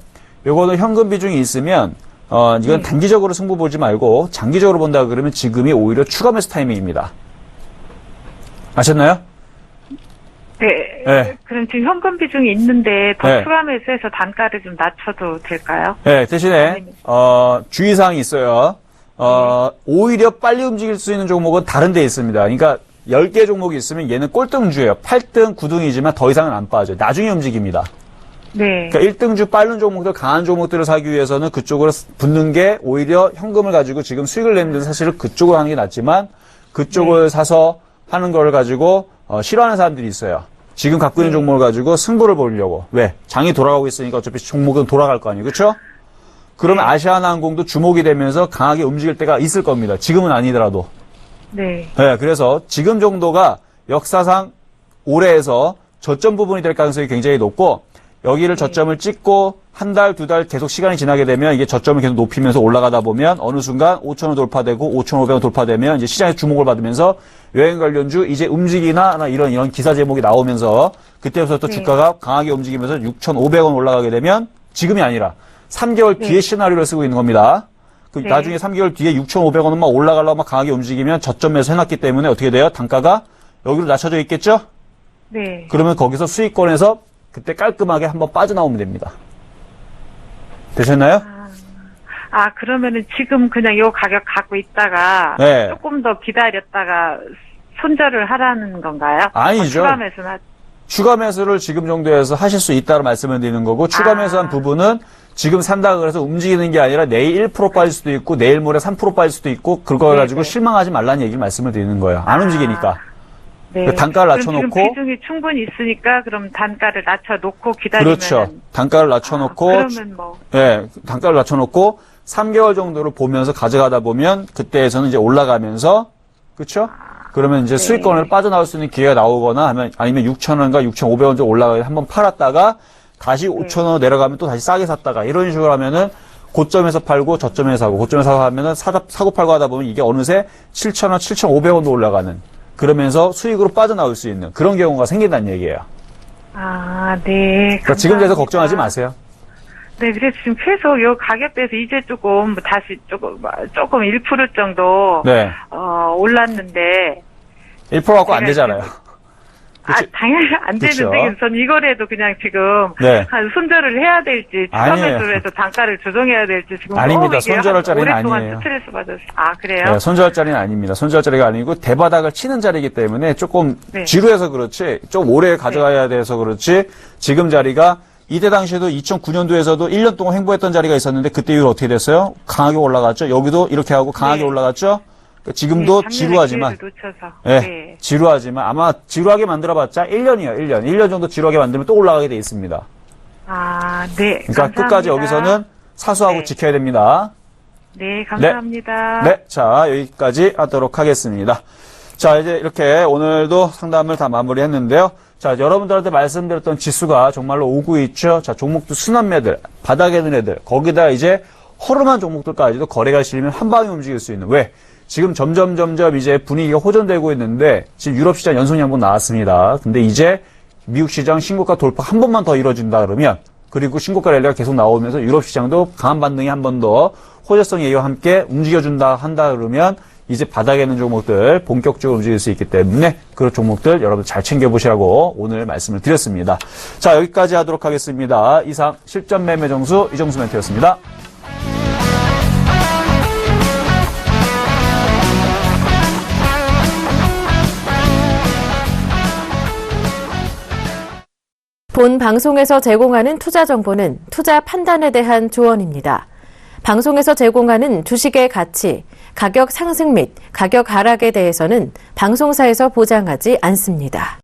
S2: 요거는 현금 비중이 있으면 이건 단기적으로 승부 보지 말고 장기적으로 본다 그러면 지금이 오히려 추가 매수 타이밍입니다. 아셨나요?
S4: 네.
S2: 네.
S4: 그럼 지금 현금 비중이 있는데 더
S2: 네.
S4: 추가 매수해서 단가를 좀 낮춰도 될까요?
S2: 네, 대신에 주의사항이 있어요. 오히려 빨리 움직일 수 있는 종목은 다른 데 있습니다. 그러니까 10개 종목이 있으면 얘는 꼴등주예요. 8등, 9등이지만 더 이상은 안 빠져요. 나중에 움직입니다.
S4: 네.
S2: 그러니까 1등주 빠른 종목들, 강한 종목들을 사기 위해서는 그쪽으로 붙는 게 오히려 현금을 가지고 지금 수익을 내는 데는 사실은 그쪽으로 하는 게 낫지만 그쪽을 사서 하는 걸 가지고 싫어하는 사람들이 있어요. 지금 갖고 있는 종목을 가지고 승부를 보려고. 왜? 장이 돌아가고 있으니까 어차피 종목은 돌아갈 거 아니에요. 그렇죠? 그러면 아시아나항공도 주목이 되면서 강하게 움직일 때가 있을 겁니다. 지금은 아니더라도.
S4: 네.
S2: 네, 그래서 지금 정도가 역사상 올해에서 저점 부분이 될 가능성이 굉장히 높고 여기를 저점을 찍고 한 달, 두 달 계속 시간이 지나게 되면 이게 저점을 계속 높이면서 올라가다 보면 어느 순간 5,000원 돌파되고 5,500원 돌파되면 이제 시장에 주목을 받으면서 여행 관련주 이제 움직이나 이런 기사 제목이 나오면서 그때부터 또 주가가 강하게 움직이면서 6,500원 올라가게 되면 지금이 아니라 3개월 뒤에 시나리오를 쓰고 있는 겁니다. 나중에 3개월 뒤에 6,500원은 막 올라가려고 막 강하게 움직이면 저점에서 해놨기 때문에 어떻게 돼요? 단가가 여기로 낮춰져 있겠죠?
S4: 네.
S2: 그러면 거기서 수익권에서 그때 깔끔하게 한번 빠져나오면 됩니다. 되셨나요?
S4: 그러면은 지금 그냥 요 가격 갖고 있다가
S2: 네.
S4: 조금 더 기다렸다가 손절을 하라는 건가요?
S2: 아니죠.
S4: 추가 매수나
S2: 추가 매수를 지금 정도에서 하실 수 있다고 말씀을 드리는 거고 추가 매수한 부분은 지금 산다 그래서 움직이는 게 아니라 내일 1% 빠질 수도 있고 내일 모레 3% 빠질 수도 있고 그걸 가지고 실망하지 말라는 얘기를 말씀을 드리는 거예요. 안 움직이니까.
S4: 네.
S2: 단가를
S4: 그럼
S2: 낮춰놓고
S4: 지금 비중이 충분히 있으니까 그럼 단가를 낮춰놓고 기다리면
S2: 그렇죠. 단가를 낮춰놓고
S4: 그러면 뭐
S2: 예, 단가를 낮춰놓고 3개월 정도를 보면서 가져가다 보면 그때에서는 이제 올라가면서 그렇죠? 그러면 이제 수익권을 빠져나올 수 있는 기회가 나오거나 하면 아니면 6,000원과 6,500원 정도 올라가서 한번 팔았다가 다시 5,000원 내려가면 또 다시 싸게 샀다가 이런 식으로 하면은 고점에서 팔고 저점에서 사고 고점에서 사고 하면은 사고 팔고 하다 보면 이게 어느새 7,000원, 7,500원도 올라가는 그러면서 수익으로 빠져나올 수 있는 그런 경우가 생긴다는 얘기예요.
S4: 네.
S2: 그러니까 지금 돼서 걱정하지 마세요.
S4: 네, 그래서 지금 계속 요 가격대에서 이제 조금 다시 조금 1% 정도
S2: 네.
S4: 올랐는데
S2: 1% 갖고 안 되잖아요.
S4: 당연히 안
S2: 그쵸.
S4: 되는데 전 이거라도 그냥 지금
S2: 네.
S4: 손절을 해야 될지 추가
S2: 아니에요.
S4: 매수를 해서 단가를 조정해야 될지 지금
S2: 아닙니다.
S4: 이게
S2: 손절할 자리는
S4: 오랫동안
S2: 아니에요.
S4: 스트레스 받았어요. 그래요?
S2: 네, 손절 자리는 아닙니다. 손절 자리가 아니고 대바닥을 치는 자리이기 때문에 조금
S4: 네.
S2: 지루해서 그렇지 좀 오래 가져가야 돼서 그렇지 지금 자리가 이때 당시에도 2009년도에서도 1년 동안 횡보했던 자리가 있었는데 그때 이후로 어떻게 됐어요? 강하게 올라갔죠. 여기도 이렇게 하고 강하게 올라갔죠. 지금도
S4: 작년에
S2: 지루하지만
S4: 기회를 놓쳐서.
S2: 네, 지루하지만 아마 지루하게 만들어봤자 1년이에요. 1년 정도 지루하게 만들면 또 올라가게 돼 있습니다.
S4: 네.
S2: 그러니까
S4: 감사합니다.
S2: 끝까지 여기서는 사수하고
S4: 네.
S2: 지켜야 됩니다.
S4: 네, 감사합니다.
S2: 네, 자, 여기까지 하도록 하겠습니다. 자, 이제 이렇게 오늘도 상담을 다 마무리했는데요. 자, 여러분들한테 말씀드렸던 지수가 정말로 오고 있죠. 자, 종목도 순환매들, 바닥에 있는 애들, 거기다 이제 허름한 종목들까지도 거래가 실리면 한 방에 움직일 수 있는. 왜? 지금 점점 이제 분위기가 호전되고 있는데 지금 유럽 시장 연속 양봉 나왔습니다. 근데 이제 미국 시장 신고가 돌파 한 번만 더 이뤄진다 그러면 그리고 신고가 랠리가 계속 나오면서 유럽 시장도 강한 반등이 한 번 더 호재성 예의와 함께 움직여준다 한다 그러면 이제 바닥에 있는 종목들 본격적으로 움직일 수 있기 때문에 그런 종목들 여러분 잘 챙겨보시라고 오늘 말씀을 드렸습니다. 자, 여기까지 하도록 하겠습니다. 이상 실전 매매 정수 이정수 멘트였습니다.
S1: 본 방송에서 제공하는 투자 정보는 투자 판단에 대한 조언입니다. 방송에서 제공하는 주식의 가치, 가격 상승 및 가격 하락에 대해서는 방송사에서 보장하지 않습니다.